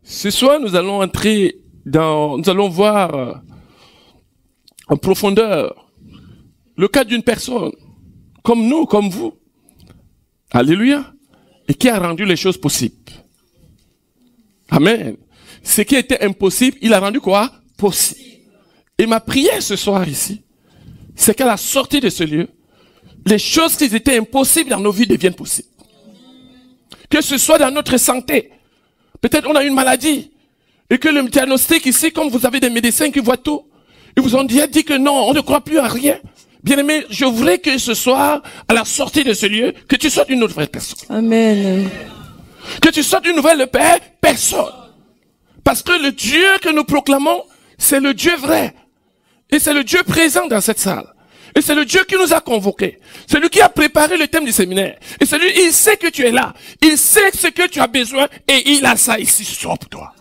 Ce soir, nous allons voir en profondeur le cas d'une personne, comme nous, comme vous. Alléluia. Et qui a rendu les choses possibles. Amen. Ce qui était impossible, il a rendu quoi? Possible. Et ma prière ce soir ici, c'est qu'à la sortie de ce lieu, les choses qui étaient impossibles dans nos vies deviennent possibles. Que ce soit dans notre santé. Peut-être on a une maladie. Et que le diagnostic ici, comme vous avez des médecins qui voient tout, ils vous ont dit que non, on ne croit plus à rien. Bien-aimé, je voudrais que ce soir, à la sortie de ce lieu, que tu sois une nouvelle personne. Amen. Que tu sois une nouvelle personne. Parce que le Dieu que nous proclamons, c'est le Dieu vrai. Et c'est le Dieu présent dans cette salle. Et c'est le Dieu qui nous a convoqués. C'est lui qui a préparé le thème du séminaire. Et c'est lui, il sait que tu es là. Il sait ce que tu as besoin et il a ça ici ce soir pour toi.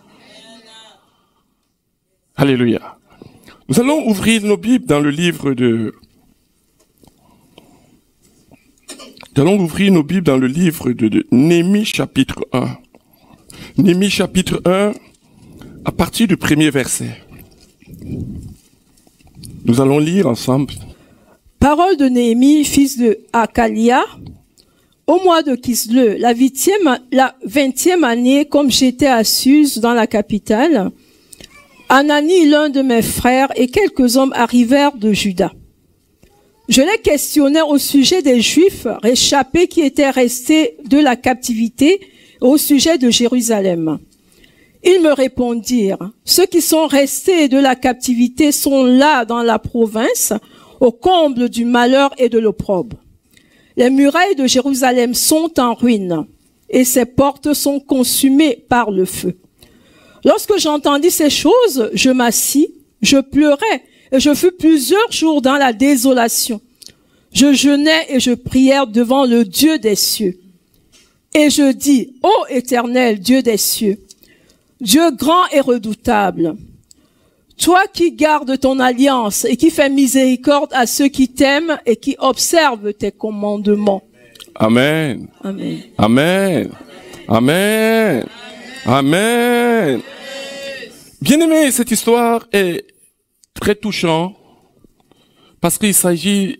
Alléluia. Nous allons ouvrir nos Bibles dans le livre de... Nous allons ouvrir nos Bibles dans le livre de Néhémie chapitre 1. Néhémie chapitre 1, à partir du premier verset. Nous allons lire ensemble. Parole de Néhémie, fils de Hakalia. Au mois de Kislev, la 20e année, comme j'étais à Suse dans la capitale, Anani, l'un de mes frères, et quelques hommes arrivèrent de Juda. Je les questionnais au sujet des Juifs réchappés qui étaient restés de la captivité et au sujet de Jérusalem. Ils me répondirent, ceux qui sont restés de la captivité sont là dans la province, au comble du malheur et de l'opprobre. Les murailles de Jérusalem sont en ruine et ses portes sont consumées par le feu. Lorsque j'entendis ces choses, je m'assis, je pleurais et je fus plusieurs jours dans la désolation. Je jeûnais et je priais devant le Dieu des cieux. Et je dis, ô Éternel, Dieu des cieux, Dieu grand et redoutable, toi qui gardes ton alliance et qui fais miséricorde à ceux qui t'aiment et qui observent tes commandements. Amen. Amen. Amen. Amen. Amen. Bien-aimé, cette histoire est très touchante parce qu'il s'agit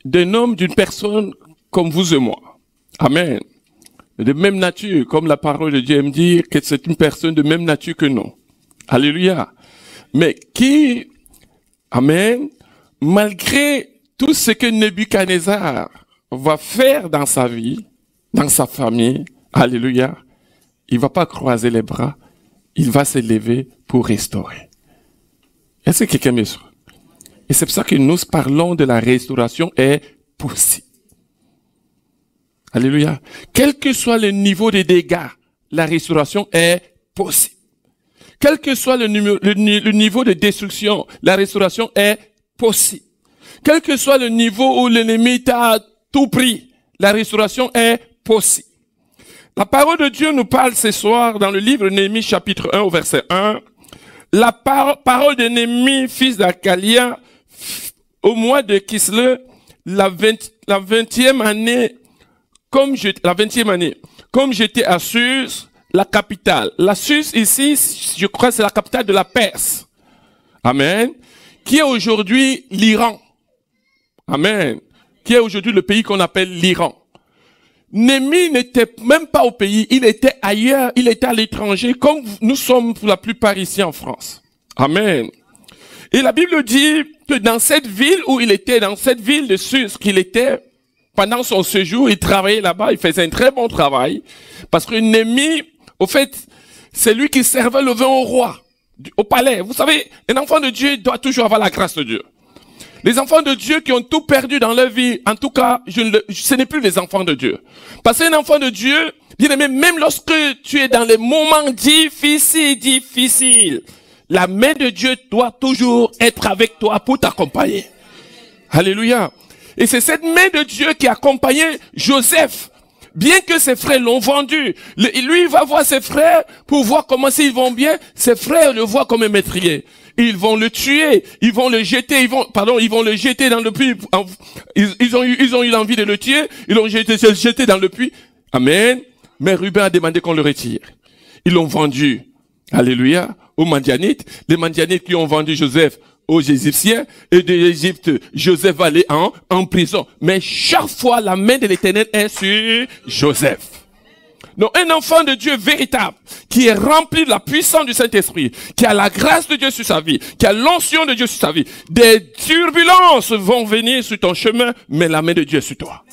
d'un homme, d'une personne comme vous et moi. Amen. De même nature, comme la parole de Dieu aime dire que c'est une personne de même nature que nous. Alléluia. Mais qui, amen, malgré tout ce que Nebuchadnezzar va faire dans sa vie, dans sa famille, alléluia, il va pas croiser les bras, il va se lever pour restaurer. Est-ce que quelqu'un me suit? Et c'est pour ça que nous parlons de la restauration est possible. Alléluia. Quel que soit le niveau des dégâts, la restauration est possible. Quel que soit le niveau de destruction, la restauration est possible. Quel que soit le niveau où l'ennemi t'a tout pris, la restauration est possible. La parole de Dieu nous parle ce soir dans le livre de Néhémie chapitre 1 au verset 1. La parole de Néhémie, fils d'Hakalia, au mois de Kislev, la 20e année, comme j'étais à Suse, la capitale. La Suse ici, je crois, c'est la capitale de la Perse. Amen. Qui est aujourd'hui l'Iran. Amen. Qui est aujourd'hui le pays qu'on appelle l'Iran. Néhémie n'était même pas au pays, il était ailleurs, il était à l'étranger, comme nous sommes pour la plupart ici en France. Amen. Et la Bible dit que dans cette ville où il était, dans cette ville de Suse qu'il était, pendant son séjour, il travaillait là-bas, il faisait un très bon travail, parce que Néhémie, au fait, c'est lui qui servait le vin au roi, au palais. Vous savez, un enfant de Dieu doit toujours avoir la grâce de Dieu. Les enfants de Dieu qui ont tout perdu dans leur vie, en tout cas, ce n'est plus les enfants de Dieu. Parce qu'un enfant de Dieu, bien aimé, même lorsque tu es dans les moments difficiles, la main de Dieu doit toujours être avec toi pour t'accompagner. Alléluia. Et c'est cette main de Dieu qui accompagnait Joseph. Bien que ses frères l'ont vendu, lui il va voir ses frères pour voir comment s'ils vont bien. Ses frères le voient comme un meurtrier. Ils vont le tuer, ils vont le jeter, ils vont le jeter dans le puits. Ils ont eu l'envie de le tuer, ils l'ont jeté dans le puits. Amen. Mais Ruben a demandé qu'on le retire. Ils l'ont vendu, alléluia, aux Madianites. Les Madianites qui ont vendu Joseph aux Égyptiens, et de l'Égypte, Joseph va aller en prison. Mais chaque fois, la main de l'Éternel est sur Joseph. Donc, un enfant de Dieu véritable, qui est rempli de la puissance du Saint-Esprit, qui a la grâce de Dieu sur sa vie, qui a l'onction de Dieu sur sa vie, des turbulences vont venir sur ton chemin, mais la main de Dieu est sur toi.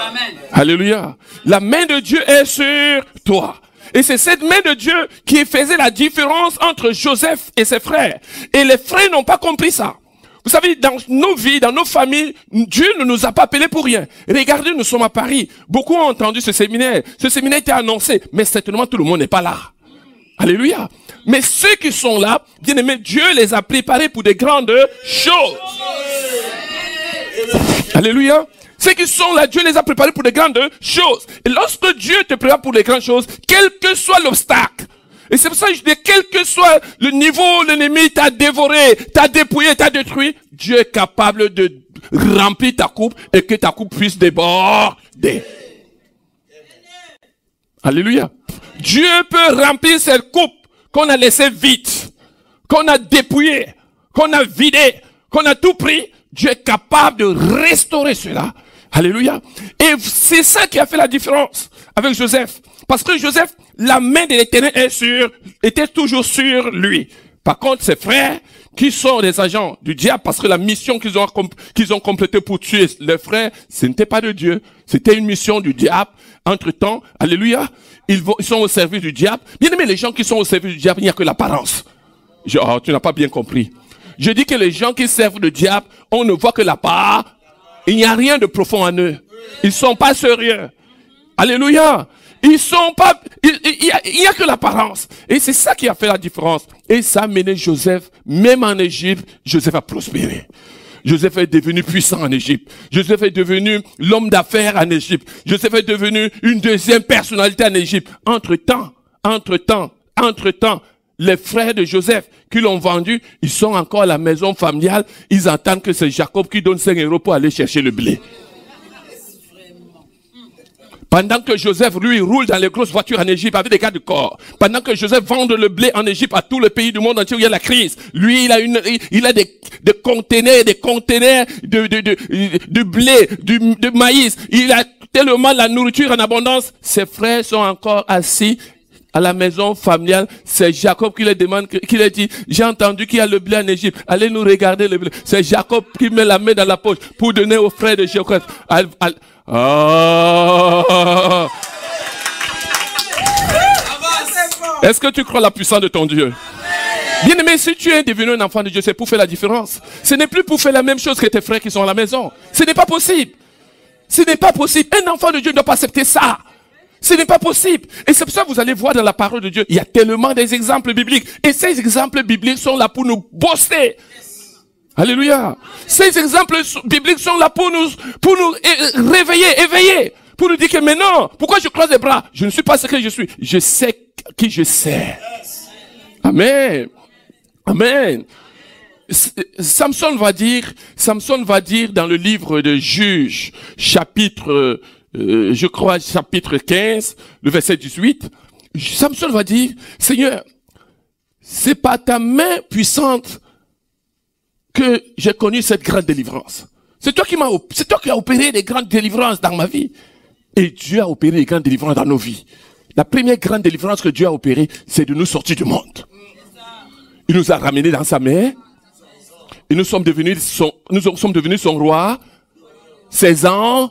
Amen. Alléluia. La main de Dieu est sur toi. Et c'est cette main de Dieu qui faisait la différence entre Joseph et ses frères. Et les frères n'ont pas compris ça. Vous savez, dans nos vies, dans nos familles, Dieu ne nous a pas appelés pour rien. Regardez, nous sommes à Paris. Beaucoup ont entendu ce séminaire. Ce séminaire était annoncé, mais certainement tout le monde n'est pas là. Alléluia. Mais ceux qui sont là, bien aimés, Dieu les a préparés pour des grandes choses. Alléluia. Ceux qui sont là, Dieu les a préparés pour des grandes choses. Et lorsque Dieu te prépare pour les grandes choses, quel que soit l'obstacle, et c'est pour ça que je dis, quel que soit le niveau, l'ennemi t'a dévoré, t'a dépouillé, t'a détruit, Dieu est capable de remplir ta coupe et que ta coupe puisse déborder. Alléluia. Dieu peut remplir cette coupe qu'on a laissée vide, qu'on a dépouillée, qu'on a vidée, qu'on a tout pris. Dieu est capable de restaurer cela. Alléluia. Et c'est ça qui a fait la différence avec Joseph. Parce que Joseph, la main de l'Éternel était toujours sur lui. Par contre, ses frères, qui sont des agents du diable, parce que la mission qu'ils ont complétée pour tuer les frères, ce n'était pas de Dieu. C'était une mission du diable. Entre-temps, alléluia, ils sont au service du diable. Bien aimé, les gens qui sont au service du diable, il n'y a que l'apparence. Oh, tu n'as pas bien compris. Je dis que les gens qui servent le diable, on ne voit que la part. Il n'y a rien de profond en eux. Ils sont pas sérieux. Alléluia. Ils sont pas, il y a que l'apparence. Et c'est ça qui a fait la différence. Et ça a mené Joseph, même en Égypte, Joseph a prospéré. Joseph est devenu puissant en Égypte. Joseph est devenu l'homme d'affaires en Égypte. Joseph est devenu une deuxième personnalité en Égypte. Entre-temps, les frères de Joseph qui l'ont vendu, ils sont encore à la maison familiale. Ils entendent que c'est Jacob qui donne 5 € pour aller chercher le blé. Pendant que Joseph, lui, roule dans les grosses voitures en Égypte avec des gardes du corps. Pendant que Joseph vend le blé en Égypte à tous les pays du monde entier où il y a la crise. Lui, il a des conteneurs de blé, de maïs. Il a tellement la nourriture en abondance. Ses frères sont encore assis à la maison familiale. C'est Jacob qui les demande, qui les dit, j'ai entendu qu'il y a le blé en Égypte. Allez nous regarder le blé. C'est Jacob qui met la main dans la poche pour donner aux frères de Jacob. Est-ce que tu crois la puissance de ton Dieu? Bien aimé, si tu es devenu un enfant de Dieu, c'est pour faire la différence. Ce n'est plus pour faire la même chose que tes frères qui sont à la maison. Ce n'est pas possible. Ce n'est pas possible. Un enfant de Dieu ne doit pas accepter ça. Ce n'est pas possible. Et c'est pour ça que vous allez voir dans la parole de Dieu, il y a tellement des exemples bibliques. Et ces exemples bibliques sont là pour nous bosser. Alléluia. Ces exemples bibliques sont là pour nous réveiller, éveiller. Pour nous dire que maintenant, pourquoi je croise les bras? Je ne suis pas ce que je suis. Je sais qui je sais. Amen. Amen. Samson va dire dans le livre de Juges, chapitre 15, le verset 18, Samson va dire, Seigneur, c'est par ta main puissante que j'ai connu cette grande délivrance. C'est toi qui as opéré des grandes délivrances dans ma vie. Et Dieu a opéré des grandes délivrances dans nos vies. La première grande délivrance que Dieu a opérée, c'est de nous sortir du monde. Il nous a ramenés dans sa main. Et nous sommes devenus son roi, ses anges.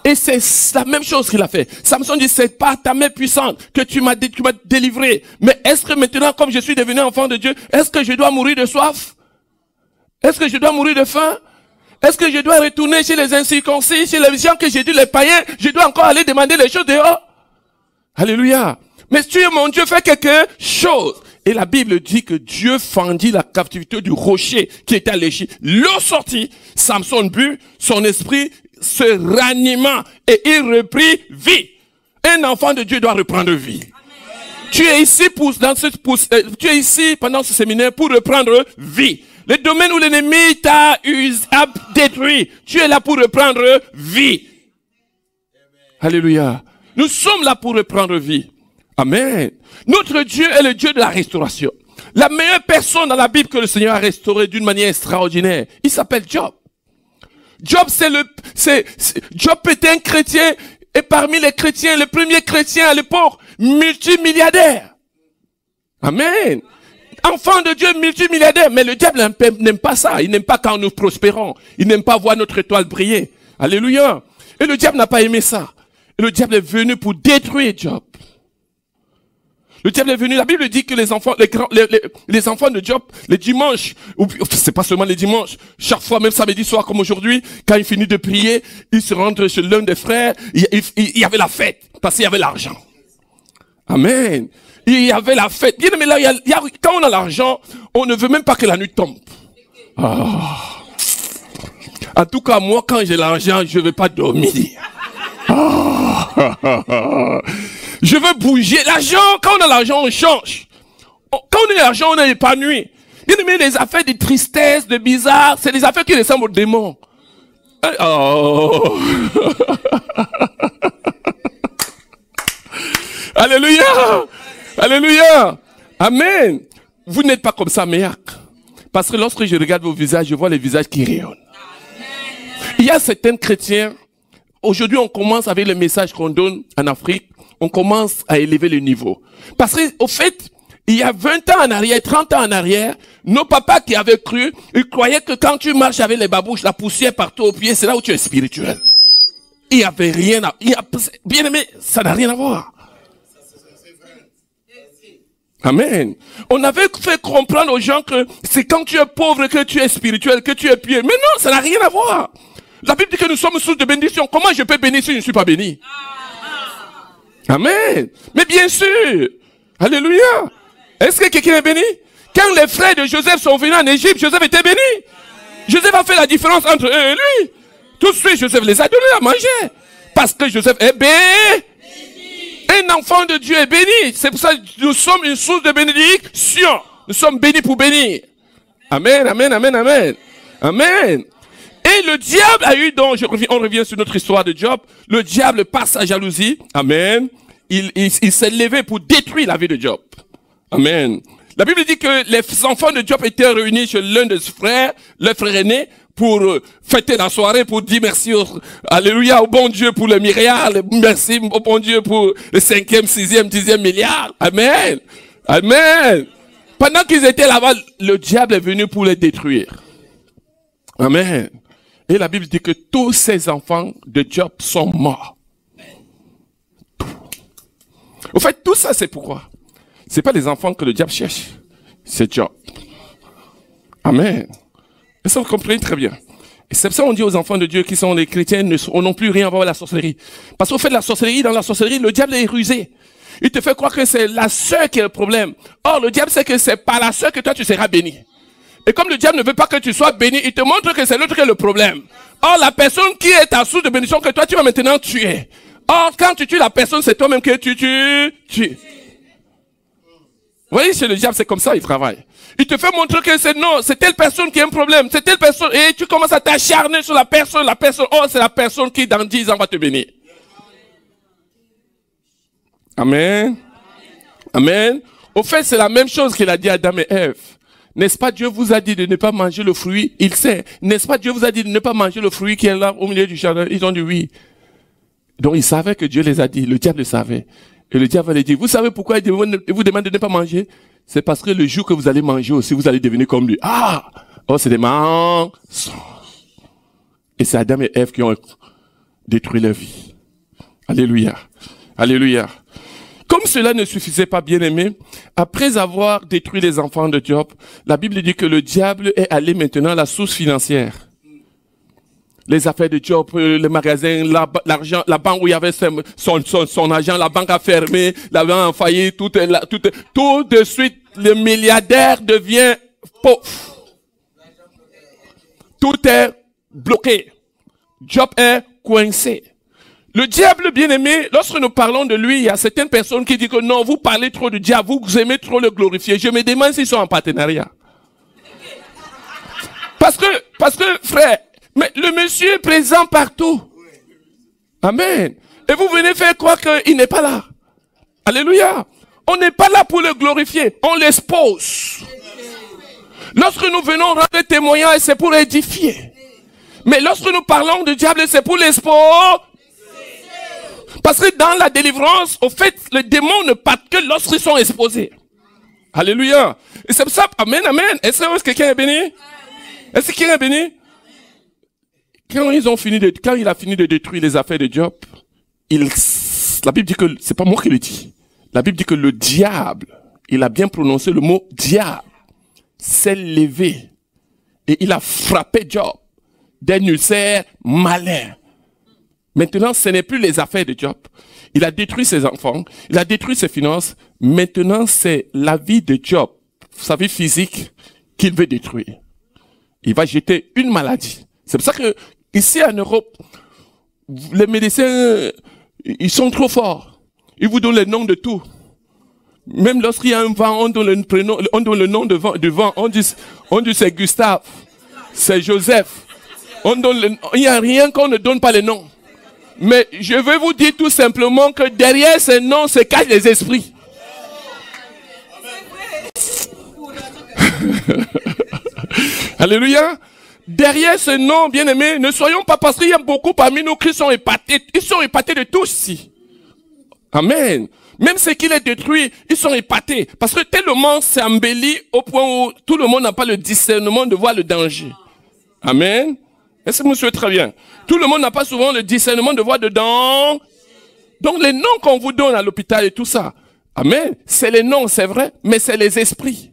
Et c'est la même chose qu'il a fait. Samson dit, c'est par ta main puissante que tu m'as délivré. Mais est-ce que maintenant, comme je suis devenu enfant de Dieu, est-ce que je dois mourir de soif? Est-ce que je dois mourir de faim? Est-ce que je dois retourner chez les incirconcis, chez les gens que j'ai dit, les païens? Je dois encore aller demander les choses dehors? Alléluia. Mais tu es mon Dieu, fais quelque chose. Et la Bible dit que Dieu fendit la captivité du rocher qui était à l'Égypte. L'eau sortit, Samson but, son esprit se ranima et il reprit vie. Un enfant de Dieu doit reprendre vie. Amen. Tu es ici tu es ici pendant ce séminaire pour reprendre vie. Le domaine où l'ennemi t'a détruit, tu es là pour reprendre vie. Amen. Alléluia. Nous sommes là pour reprendre vie. Amen. Notre Dieu est le Dieu de la restauration. La meilleure personne dans la Bible que le Seigneur a restaurée d'une manière extraordinaire, il s'appelle Job. Job, Job était un chrétien, et parmi les chrétiens, le premier chrétien à l'époque, multimilliardaire. Amen. Enfant de Dieu, multimilliardaire. Mais le diable n'aime pas ça. Il n'aime pas quand nous prospérons. Il n'aime pas voir notre étoile briller. Alléluia. Et le diable n'a pas aimé ça. Et le diable est venu pour détruire Job. Le diable est venu, la Bible dit que les enfants de Job, les dimanches, c'est pas seulement les dimanches, chaque fois, même samedi soir comme aujourd'hui, quand il finit de prier, il se rentre chez l'un des frères, il y avait la fête, parce qu'il y avait l'argent. Amen. Il y avait la fête. Bien aimé, là, quand on a l'argent, on ne veut même pas que la nuit tombe. Ah. En tout cas, moi, quand j'ai l'argent, je ne vais pas dormir. Ah. Je veux bouger. L'argent, quand on a l'argent, on change. Quand on a l'argent, on est épanoui. Bien aimé, les affaires de tristesse, de bizarre, c'est des affaires qui ressemblent aux démons. Oh. Alléluia. Alléluia. Amen. Vous n'êtes pas comme ça, Méac. Parce que lorsque je regarde vos visages, je vois les visages qui rayonnent. Il y a certains chrétiens, aujourd'hui on commence avec le message qu'on donne en Afrique, on commence à élever le niveau. Parce qu'au fait, il y a 20 ans en arrière, 30 ans en arrière, nos papas qui avaient cru, ils croyaient que quand tu marches avec les babouches, la poussière partout au pied, c'est là où tu es spirituel. Il n'y avait rien à... bien aimé, ça n'a rien à voir. Amen. On avait fait comprendre aux gens que c'est quand tu es pauvre que tu es spirituel, que tu es pieux. Mais non, ça n'a rien à voir. La Bible dit que nous sommes source de bénédiction. Comment je peux bénir si je ne suis pas béni? Amen. Mais bien sûr. Alléluia. Est-ce que quelqu'un est béni? Quand les frères de Joseph sont venus en Égypte, Joseph était béni. Joseph a fait la différence entre eux et lui. Tout de suite, Joseph les a donnés à manger. Parce que Joseph est béni. Un enfant de Dieu est béni. C'est pour ça que nous sommes une source de bénédiction. Nous sommes bénis pour bénir. Amen, amen, amen, amen. Amen. Et le diable a eu donc, on revient sur notre histoire de Job, le diable par sa jalousie, amen, il s'est levé pour détruire la vie de Job. Amen. La Bible dit que les enfants de Job étaient réunis chez l'un de ses frères, le frère aîné, pour fêter la soirée, pour dire merci alléluia au bon Dieu pour le milliard, merci au bon Dieu pour le 5e, 6e, 10e milliard. Amen. Amen. Pendant qu'ils étaient là-bas, le diable est venu pour les détruire. Amen. Et la Bible dit que tous ces enfants de Job sont morts. Tout. Au fait, tout ça, c'est pourquoi? C'est pas les enfants que le diable cherche. C'est Job. Amen. Et ça, vous comprenez très bien. Et c'est pour ça qu'on dit aux enfants de Dieu qui sont les chrétiens, n'ont plus rien à voir avec la sorcellerie. Parce qu'au fait de la sorcellerie, dans la sorcellerie, le diable est rusé. Il te fait croire que c'est la sœur qui est le problème. Or, le diable sait que c'est par la sœur que toi tu seras béni. Et comme le diable ne veut pas que tu sois béni, il te montre que c'est l'autre qui est le problème. Or, la personne qui est ta source de bénédiction que toi tu vas maintenant tuer. Or, quand tu tues la personne, c'est toi-même que tu tues. Vous voyez, chez le diable, c'est comme ça, il travaille. Il te fait montrer que c'est telle personne qui a un problème, c'est telle personne, et tu commences à t'acharner sur la personne, oh, c'est la personne qui dans 10 ans va te bénir. Amen. Amen. Au fait, c'est la même chose qu'il a dit à Adam et Ève. N'est-ce pas Dieu vous a dit de ne pas manger le fruit? Il sait. N'est-ce pas Dieu vous a dit de ne pas manger le fruit qui est là au milieu du jardin? Ils ont dit oui. Donc ils savaient que Dieu les a dit. Le diable le savait. Et le diable allait dire, vous savez pourquoi il vous demande de ne pas manger? C'est parce que le jour que vous allez manger aussi, vous allez devenir comme lui. Ah! Oh, c'est des mensonges. Et c'est Adam et Ève qui ont détruit leur vie. Alléluia. Alléluia. Comme cela ne suffisait pas, bien aimé, après avoir détruit les enfants de Job, la Bible dit que le diable est allé maintenant à la source financière. Les affaires de Job, le magasin, l'argent, la banque où il y avait son argent, la banque a fermé, la banque a failli, tout de suite, le milliardaire devient pauvre. Tout est bloqué. Job est coincé. Le diable, bien aimé, lorsque nous parlons de lui, il y a certaines personnes qui disent que non, vous parlez trop du diable, vous aimez trop le glorifier. Je me demande s'ils sont en partenariat. Parce que, frère, mais le monsieur est présent partout. Amen. Et vous venez faire croire qu'il n'est pas là. Alléluia. On n'est pas là pour le glorifier, on l'expose. Lorsque nous venons rendre témoignage, c'est pour édifier. Mais lorsque nous parlons du diable, c'est pour l'exposer. Parce que dans la délivrance, au fait, les démons ne partent que lorsqu'ils sont exposés. Alléluia. Et c'est pour ça, amen, amen. Est-ce que quelqu'un est béni? Est-ce que quelqu'un est béni? Quand il a fini de détruire les affaires de Job, la Bible dit que, c'est pas moi qui le dis. La Bible dit que le diable, il a bien prononcé le mot diable, s'est levé et il a frappé Job d'un ulcère malin. Maintenant, ce n'est plus les affaires de Job. Il a détruit ses enfants, il a détruit ses finances. Maintenant, c'est la vie de Job, sa vie physique, qu'il veut détruire. Il va jeter une maladie. C'est pour ça que, ici en Europe, les médecins, ils sont trop forts. Ils vous donnent le nom de tout. Même lorsqu'il y a un vent, on donne le prénom, on donne le nom du vent. On dit c'est Gustave, c'est Joseph. Il n'y a rien qu'on ne donne pas le nom. Mais je veux vous dire tout simplement que derrière ces noms se cachent les esprits. Alléluia. Derrière ce nom, bien-aimés, ne soyons pas, parce qu'il y a beaucoup parmi nous qui sont épatés. Ils sont épatés de tous ici. Amen. Même ceux qui les détruisent, ils sont épatés. Parce que tellement c'est embelli au point où tout le monde n'a pas le discernement de voir le danger. Amen. Est-ce que vous suivez très bien? Tout le monde n'a pas souvent le discernement de voir dedans. Donc les noms qu'on vous donne à l'hôpital et tout ça. Amen. C'est les noms, c'est vrai, mais c'est les esprits.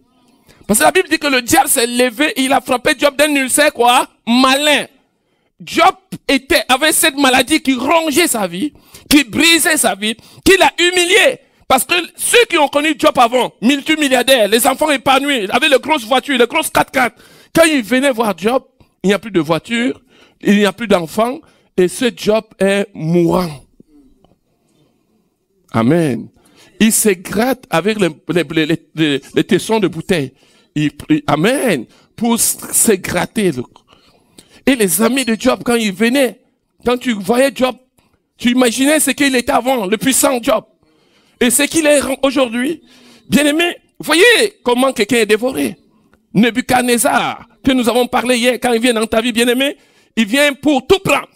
Parce que la Bible dit que le diable s'est levé et il a frappé Job d'un ulcère quoi? Malin. Job avait cette maladie qui rongeait sa vie, qui brisait sa vie, qui l'a humilié. Parce que ceux qui ont connu Job avant, multimilliardaires, les enfants épanouis, avec les grosses voitures, les grosses 4x4, quand ils venaient voir Job, il n'y a plus de voiture, il n'y a plus d'enfants, et ce Job est mourant. Amen. Il se gratte avec les tessons de bouteille. Amen. Pour se gratter. Et les amis de Job, quand ils venaient, quand tu voyais Job, tu imaginais ce qu'il était avant, le puissant Job. Et ce qu'il est aujourd'hui. Bien aimé, vous voyez comment quelqu'un est dévoré. Nebuchadnezzar, que nous avons parlé hier, quand il vient dans ta vie, bien aimé, il vient pour tout prendre.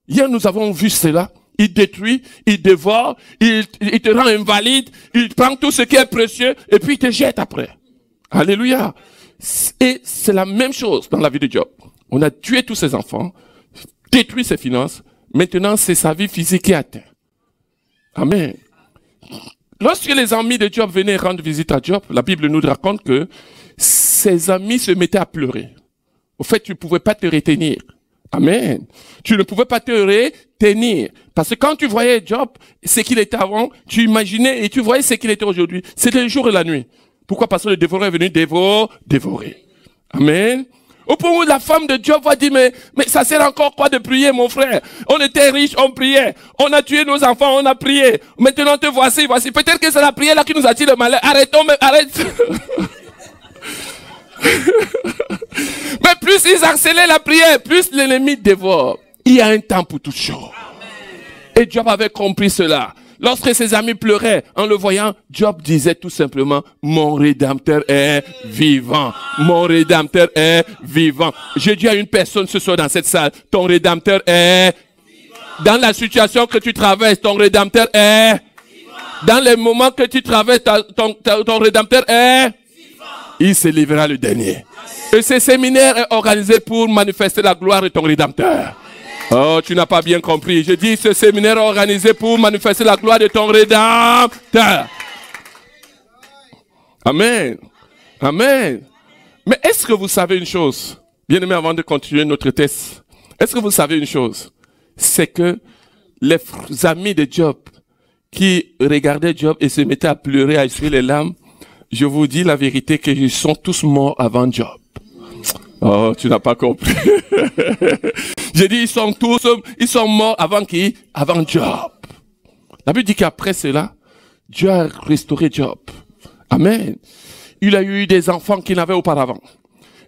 Hier, nous avons vu cela. Il détruit, il dévore, il te rend invalide, il prend tout ce qui est précieux, et puis il te jette après. Alléluia. Et c'est la même chose dans la vie de Job. On a tué tous ses enfants, détruit ses finances. Maintenant, c'est sa vie physique qui est atteinte. Amen. Lorsque les amis de Job venaient rendre visite à Job, la Bible nous raconte que ses amis se mettaient à pleurer. Au fait, tu ne pouvais pas te retenir. Amen. Tu ne pouvais pas te retenir. Parce que quand tu voyais Job, ce qu'il était avant, tu imaginais et tu voyais ce qu'il était aujourd'hui. C'était le jour et la nuit. Pourquoi? Parce que le dévoreur est venu dévorer. Amen. Au point où la femme de Job va dire, mais ça sert encore quoi de prier, mon frère? On était riches, on priait. On a tué nos enfants, on a prié. Maintenant te voici. Peut-être que c'est la prière là qui nous attire le malheur. Arrêtons, mais arrête. Mais plus ils harcelaient la prière, plus l'ennemi dévore. Il y a un temps pour toute chose. Et Job avait compris cela. Lorsque ses amis pleuraient en le voyant, Job disait tout simplement, mon Rédempteur est vivant. Mon Rédempteur est vivant. Je dis à une personne ce soir dans cette salle, ton Rédempteur est vivant. Dans la situation que tu traverses, ton Rédempteur est vivant. Dans les moments que tu traverses, ton Rédempteur est vivant. Il se livrera le dernier. Et ce séminaire est organisé pour manifester la gloire de ton Rédempteur. Oh, tu n'as pas bien compris. Je dis, ce séminaire est organisé pour manifester la gloire de ton Rédempteur. Amen. Amen. Mais est-ce que vous savez une chose? Bien aimé, avant de continuer notre test, est-ce que vous savez une chose? C'est que les amis de Job qui regardaient Job et se mettaient à pleurer, à essuyer les larmes, je vous dis la vérité qu'ils sont tous morts avant Job. Oh, tu n'as pas compris. J'ai dit, ils sont morts avant qui? Avant Job. La Bible dit qu'après cela, Dieu a restauré Job. Amen. Il a eu des enfants qu'il n'avait auparavant.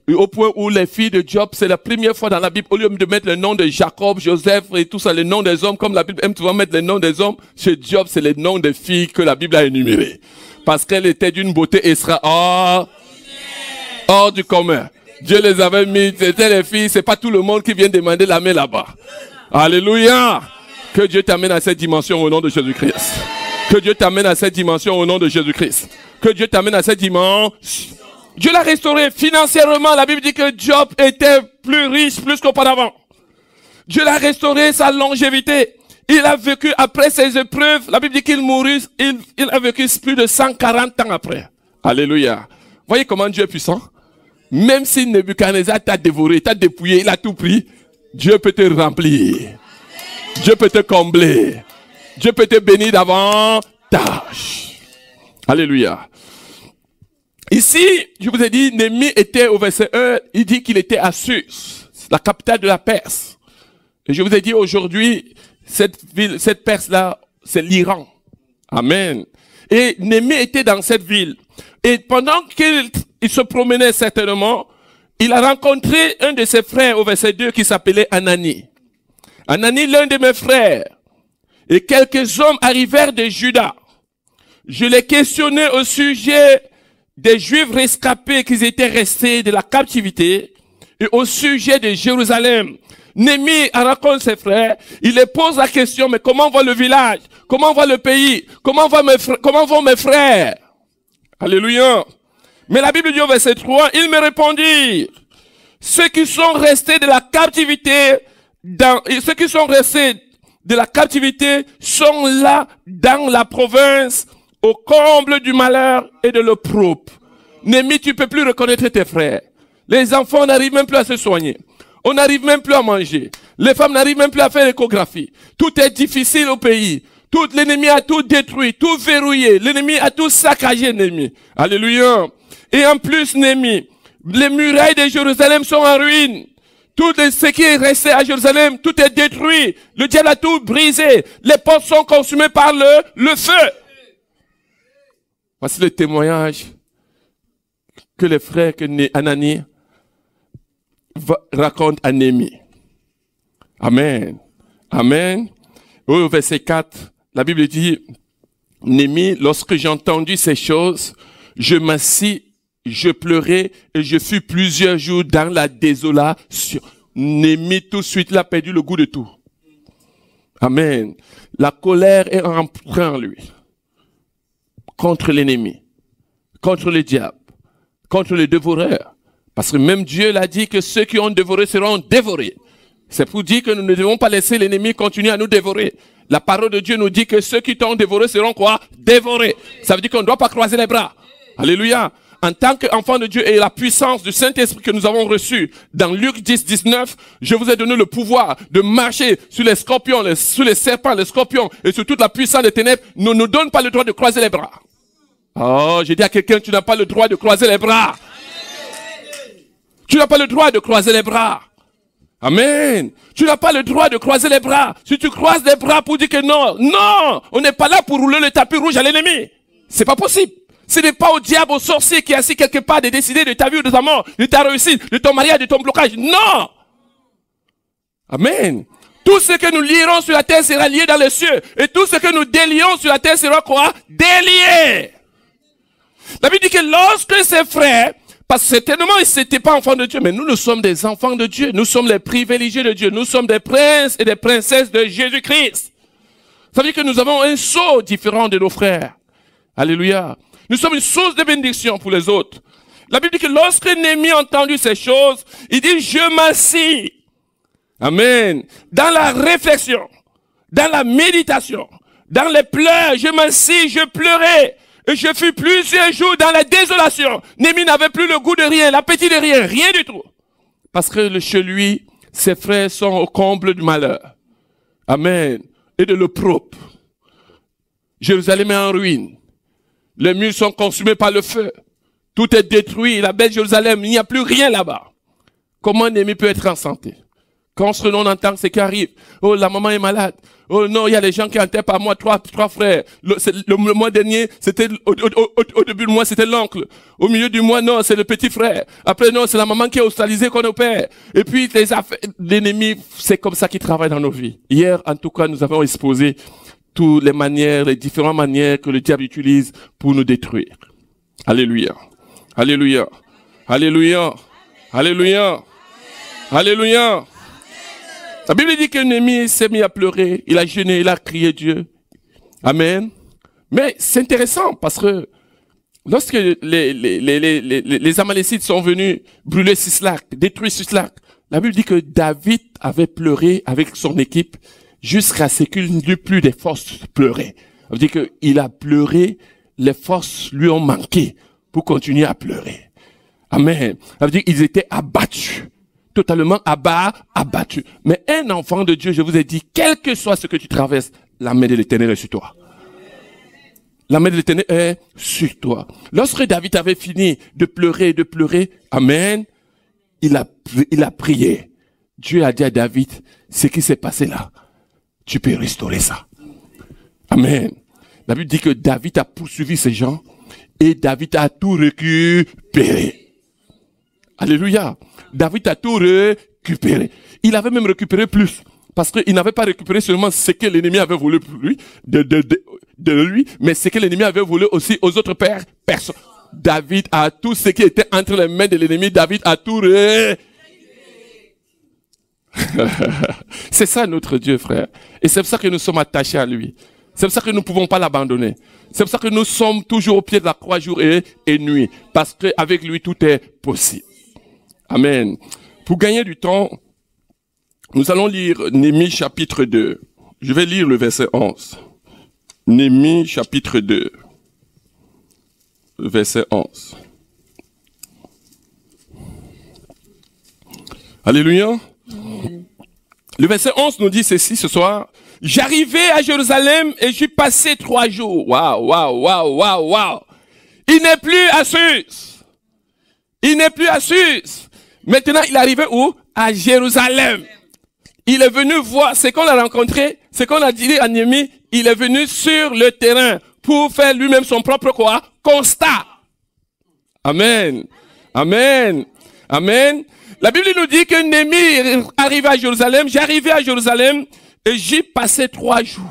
Au point où les filles de Job, c'est la première fois dans la Bible, au lieu de mettre le nom de Jacob, Joseph et tout ça, les noms des hommes, comme la Bible aime souvent mettre les noms des hommes, chez Job, c'est les noms des filles que la Bible a énumérées. Parce qu'elle était d'une beauté hors du commun. Dieu les avait mis, c'était les filles, c'est pas tout le monde qui vient demander la main là-bas. Alléluia! Que Dieu t'amène à cette dimension au nom de Jésus-Christ. Que Dieu t'amène à cette dimension au nom de Jésus-Christ. Que Dieu t'amène à cette dimension. Dieu l'a restauré financièrement. La Bible dit que Job était plus riche, plus qu'auparavant. Dieu l'a restauré sa longévité. Il a vécu après ses épreuves. La Bible dit qu'il mourut. Il a vécu plus de 140 ans après. Alléluia. Voyez comment Dieu est puissant. Même si Nebuchadnezzar t'a dévoré, t'a dépouillé, il a tout pris, Dieu peut te remplir. Dieu peut te combler. Dieu peut te bénir davantage. Alléluia. Ici, je vous ai dit, Néhémie était au verset 1, il dit qu'il était à Sus, la capitale de la Perse. Et je vous ai dit aujourd'hui, cette ville, cette Perse-là, c'est l'Iran. Amen. Et Néhémie était dans cette ville. Et pendant qu'il se promenait certainement, il a rencontré un de ses frères au verset 2 qui s'appelait Anani. Anani, l'un de mes frères. Et quelques hommes arrivèrent de Juda. Je les questionnais au sujet des Juifs rescapés qui étaient restés de la captivité et au sujet de Jérusalem. Néhémie rencontre ses frères, il les pose la question, mais comment va le village? Comment va le pays? Comment vont mes frères? Alléluia. Mais la Bible dit au verset 3, ils me répondirent, ceux qui sont restés de la captivité, sont là dans la province, au comble du malheur et de l'opprobre. Néhémie, tu peux plus reconnaître tes frères. Les enfants n'arrivent même plus à se soigner. On n'arrive même plus à manger. Les femmes n'arrivent même plus à faire l'échographie. Tout est difficile au pays. L'ennemi a tout détruit, tout verrouillé. L'ennemi a tout saccagé, Néhémie. Alléluia. Et en plus, Néhémie, les murailles de Jérusalem sont en ruine. Tout ce qui est resté à Jérusalem, tout est détruit. Le diable a tout brisé. Les portes sont consumées par le feu. Voici le témoignage que les frères Anani racontent à Néhémie. Amen. Amen. Au verset 4, la Bible dit, Néhémie, lorsque j'ai entendu ces choses, je m'assis, je pleurais et je fus plusieurs jours dans la désolation. Néhémie, tout de suite, il a perdu le goût de tout. Amen. La colère est rentrée en lui. Contre l'ennemi, contre le diable, contre les dévoreurs. Parce que même Dieu l'a dit que ceux qui ont dévoré seront dévorés. C'est pour dire que nous ne devons pas laisser l'ennemi continuer à nous dévorer. La parole de Dieu nous dit que ceux qui t'ont dévoré seront quoi? Dévorés. Ça veut dire qu'on ne doit pas croiser les bras. Alléluia. En tant qu'enfant de Dieu et la puissance du Saint-Esprit que nous avons reçu dans Luc 10, 19, je vous ai donné le pouvoir de marcher sur les scorpions, sur les serpents, les scorpions et sur toute la puissance des ténèbres. Ne nous donne pas le droit de croiser les bras. Oh, j'ai dit à quelqu'un, tu n'as pas le droit de croiser les bras. Tu n'as pas le droit de croiser les bras. Amen. Tu n'as pas le droit de croiser les bras. Si tu croises les bras pour dire que non, on n'est pas là pour rouler le tapis rouge à l'ennemi. C'est pas possible. Ce n'est pas au diable, au sorcier qui est assis quelque part de décider de ta vie ou de ta mort, de ta réussite, de ton mariage, de ton blocage. Non. Amen. Tout ce que nous lierons sur la terre sera lié dans les cieux. Et tout ce que nous délions sur la terre sera quoi? Délié. La Bible dit que lorsque ses frères, parce que certainement ils n'étaient pas enfants de Dieu, mais nous sommes des enfants de Dieu. Nous sommes les privilégiés de Dieu. Nous sommes des princes et des princesses de Jésus-Christ. Ça veut dire que nous avons un sceau différent de nos frères. Alléluia. Nous sommes une source de bénédiction pour les autres. La Bible dit que lorsque Néhémie a entendu ces choses, il dit, je m'assis. Amen. Dans la réflexion, dans la méditation, dans les pleurs, je m'assis, je pleurais. Et je fus plusieurs jours dans la désolation. Néhémie n'avait plus le goût de rien, l'appétit de rien, rien du tout. Parce que chez lui, ses frères sont au comble du malheur. Amen. Et de l'opprobre. Jérusalem est en ruine. Les murs sont consumés par le feu. Tout est détruit. La belle Jérusalem, il n'y a plus rien là-bas. Comment Néhémie peut être en santé? Quand on entend ce qui arrive, oh, la maman est malade. Oh non, il y a les gens qui enterrent par moi, trois frères. Le mois dernier, c'était, au début du mois, c'était l'oncle. Au milieu du mois, non, c'est le petit frère. Après, non, c'est la maman qui est hospitalisée qu'on opère. Et puis, l'ennemi, c'est comme ça qu'il travaille dans nos vies. Hier, en tout cas, nous avons exposé toutes les manières, les différentes manières que le diable utilise pour nous détruire. Alléluia. Alléluia. Alléluia. Alléluia. Alléluia. La Bible dit que Néhémie s'est mis à pleurer, il a jeûné, il a crié Dieu. Amen. Mais c'est intéressant parce que lorsque les Amalécites sont venus brûler Sislak, détruire Sislak, la Bible dit que David avait pleuré avec son équipe jusqu'à ce qu'il n'eût plus des forces de pleurer. Ça veut dire qu'il a pleuré, les forces lui ont manqué pour continuer à pleurer. Amen. Ça veut dire qu'ils étaient abattus. Totalement abattu. Mais un enfant de Dieu, je vous ai dit, quel que soit ce que tu traverses, la main de l'Éternel est sur toi. La main de l'Éternel est sur toi. Lorsque David avait fini de pleurer, amen, il a prié. Dieu a dit à David, ce qui s'est passé là, tu peux restaurer ça. Amen. La Bible dit que David a poursuivi ces gens et David a tout récupéré. Alléluia. David a tout récupéré. Il avait même récupéré plus. Parce qu'il n'avait pas récupéré seulement ce que l'ennemi avait volé pour lui, de lui, mais ce que l'ennemi avait volé aussi aux autres personnes. David a tout ce qui était entre les mains de l'ennemi. David a tout récupéré. C'est ça notre Dieu, frère. Et c'est pour ça que nous sommes attachés à lui. C'est pour ça que nous ne pouvons pas l'abandonner. C'est pour ça que nous sommes toujours au pied de la croix jour et nuit. Parce qu'avec lui, tout est possible. Amen. Pour gagner du temps, nous allons lire Néhémie chapitre 2. Je vais lire le verset 11. Néhémie chapitre 2. Verset 11. Alléluia. Le verset 11 nous dit ceci ce soir. J'arrivais à Jérusalem et j'y passé 3 jours. Waouh, waouh, waouh, waouh, waouh. Il n'est plus à Suse. Il n'est plus à Suse. Maintenant, il arrivait où? À Jérusalem. Il est venu voir, c'est qu'on l'a rencontré, c'est qu'on a dit à Néhémie, il est venu sur le terrain pour faire lui-même son propre quoi? Constat. Amen. Amen. Amen. La Bible nous dit que Néhémie arrivait à Jérusalem, j'arrivais à Jérusalem et j'y passais 3 jours.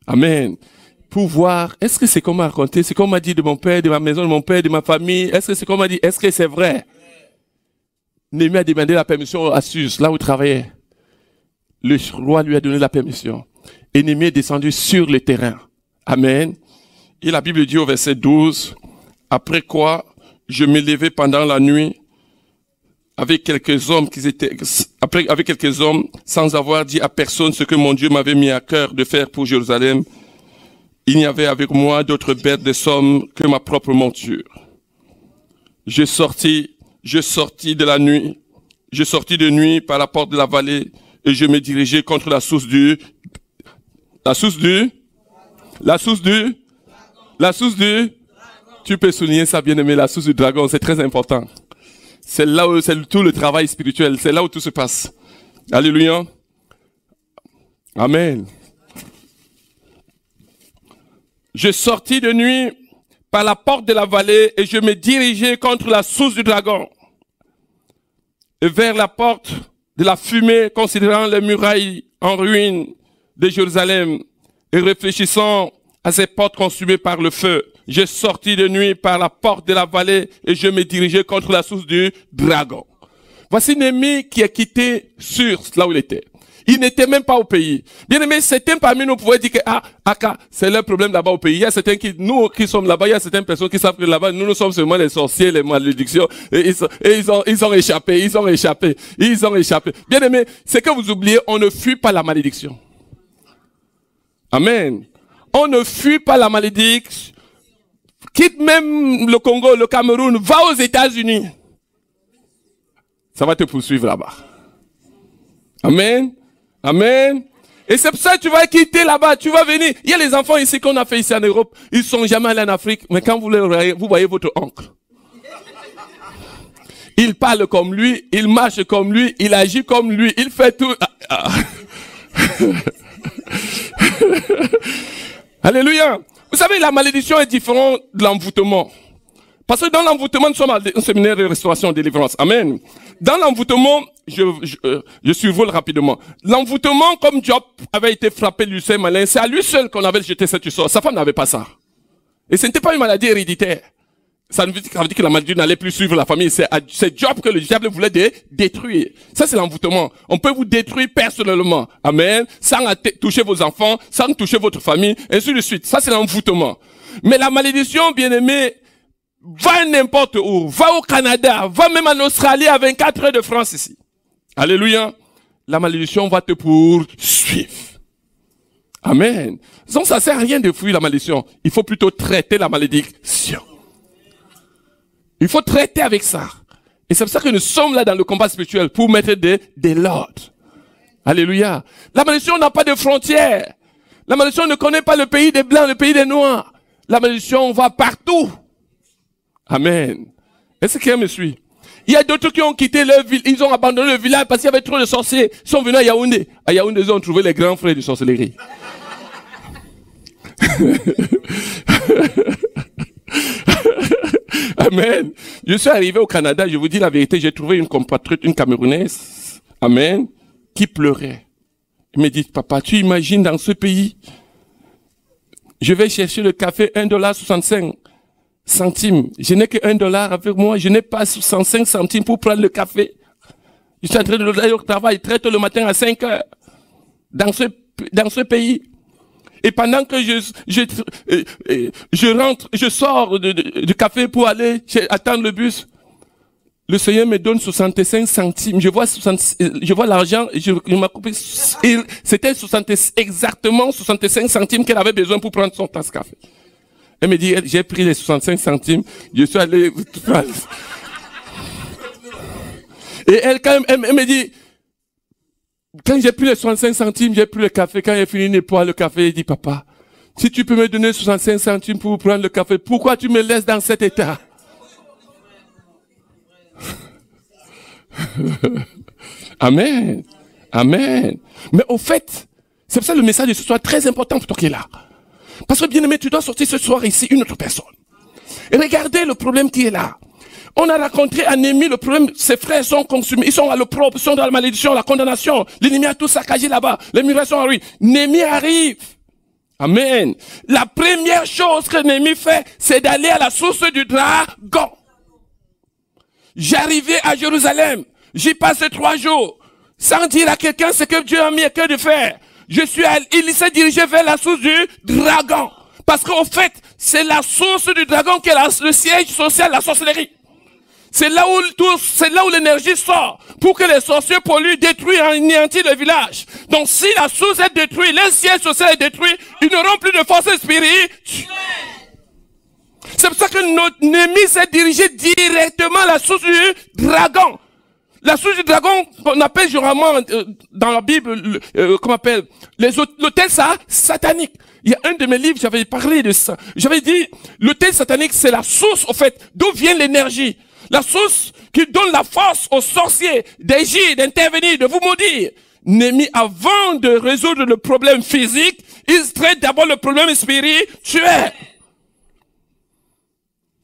Amen. Pour voir, est-ce que c'est qu'on m'a raconté, c'est qu'on m'a dit de mon père, de ma maison, de mon père, de ma famille, est-ce que c'est qu'on m'a dit, est-ce que c'est vrai? Néhémie a demandé la permission à Suse, là où il travaillait. Le roi lui a donné la permission. Et Néhémie est descendu sur le terrain. Amen. Et la Bible dit au verset 12, après quoi, je me levai pendant la nuit avec quelques hommes sans avoir dit à personne ce que mon Dieu m'avait mis à cœur de faire pour Jérusalem. Il n'y avait avec moi d'autres bêtes de somme que ma propre monture. Je sortis de nuit par la porte de la vallée et je me dirigeais contre la source du tu peux souligner ça, bien-aimé, la source du dragon, c'est très important. C'est là où c'est tout le travail spirituel, c'est là où tout se passe. Alléluia. Amen. Je sortis de nuit par la porte de la vallée et je me dirigeais contre la source du dragon. Et vers la porte de la fumée, considérant les murailles en ruine de Jérusalem et réfléchissant à ces portes consumées par le feu, je sortis de nuit par la porte de la vallée et je me dirigeais contre la source du dragon. Voici Néhémie qui a quitté Suse, là où il était. Il n'était même pas au pays. Bien aimé, certains parmi nous pouvaient dire que, c'est leur problème là-bas au pays. Il y a certains nous qui sommes là-bas, il y a certaines personnes qui savent que là-bas, nous sommes seulement les sorciers, les malédictions, et ils ont échappé. Bien aimé, c'est que vous oubliez, on ne fuit pas la malédiction. Amen. On ne fuit pas la malédiction. Quitte même le Congo, le Cameroun, va aux États-Unis. Ça va te poursuivre là-bas. Amen. Amen. Et c'est pour ça que tu vas quitter là-bas, tu vas venir. Il y a les enfants ici qu'on a fait ici en Europe, ils sont jamais allés en Afrique, mais quand vous voyez votre oncle, il parle comme lui, il marche comme lui, il agit comme lui, il fait tout. Alléluia. Vous savez, la malédiction est différente de l'envoûtement. Parce que dans l'envoûtement, nous sommes à un séminaire de restauration et de délivrance. Amen. Dans l'envoûtement, je survole rapidement. L'envoûtement, comme Job avait été frappé du sein malin, c'est à lui seul qu'on avait jeté cette sort. Sa femme n'avait pas ça. Et ce n'était pas une maladie héréditaire. Ça veut dire que la maladie n'allait plus suivre la famille. C'est Job que le diable voulait détruire. Ça, c'est l'envoûtement. On peut vous détruire personnellement. Amen. Sans toucher vos enfants, sans toucher votre famille, et ainsi de suite. Ça, c'est l'envoûtement. Mais la malédiction, bien-aimé, va n'importe où. Va au Canada. Va même en Australie à 24 heures de France ici. Alléluia. La malédiction va te poursuivre. Amen. Donc, ça sert à rien de fuir la malédiction. Il faut plutôt traiter la malédiction. Il faut traiter avec ça. Et c'est pour ça que nous sommes là dans le combat spirituel pour mettre de l'ordre. Alléluia. La malédiction n'a pas de frontières. La malédiction ne connaît pas le pays des blancs, le pays des noirs. La malédiction va partout. Amen. Est-ce que quelqu'un me suit? Il y a d'autres qui ont quitté leur ville, ils ont abandonné le village parce qu'il y avait trop de sorciers. Ils sont venus à Yaoundé. À Yaoundé, ils ont trouvé les grands frères de sorcellerie. Amen. Je suis arrivé au Canada, je vous dis la vérité, j'ai trouvé une compatriote, une Camerounaise, amen, qui pleurait. Il me dit, papa, tu imagines dans ce pays, je vais chercher le café $1,65. Je n'ai que $1 avec moi, je n'ai pas 65 centimes pour prendre le café. Je suis en train de aller au travail très tôt le matin à 5 heures. Dans ce pays. Et pendant que je rentre, je sors du café pour aller attendre le bus, le Seigneur me donne 65 centimes. Je vois l'argent, je m'a coupé. C'était exactement 65 centimes qu'elle avait besoin pour prendre son tasse café. Elle me dit, j'ai pris les 65 centimes, je suis allé. Et elle, quand même, elle me dit, quand j'ai pris les 65 centimes, j'ai pris le café. Quand j'ai fini de boire le café, il dit, papa, si tu peux me donner 65 centimes pour prendre le café, pourquoi tu me laisses dans cet état? Amen. Amen. Mais au fait, c'est pour ça que le message de ce soir est très important pour toi qui es là. Parce que bien aimé, tu dois sortir ce soir ici une autre personne. Et regardez le problème qui est là. On a rencontré un ennemi, le problème, ses frères sont consumés, ils sont à l'opprobre, ils sont dans la malédiction, la condamnation. L'ennemi a tout saccagé là-bas, les murs sont en ruine. Néhémie arrive. Amen. La première chose que Néhémie fait, c'est d'aller à la source du dragon. J'arrivais à Jérusalem, j'y passais 3 jours, sans dire à quelqu'un ce que Dieu a mis à cœur de faire. Il s'est dirigé vers la source du dragon. Parce qu'en fait, c'est la source du dragon qui est le siège social de la sorcellerie. C'est là où l'énergie sort pour que les sorciers polluent, détruisent, anéantissent le village. Donc si la source est détruite, le siège social est détruit, ils n'auront plus de force spirituelle. C'est pour ça que notre ennemi s'est dirigé directement à la source du dragon. La source du dragon, qu'on appelle généralement dans la Bible, qu'on appelle l'autel satanique. Il y a un de mes livres, j'avais parlé de ça. J'avais dit, l'autel satanique, c'est la source, au fait, d'où vient l'énergie. La source qui donne la force aux sorciers d'agir, d'intervenir, de vous maudire. Néhémie, avant de résoudre le problème physique, il traite d'abord le problème spirituel.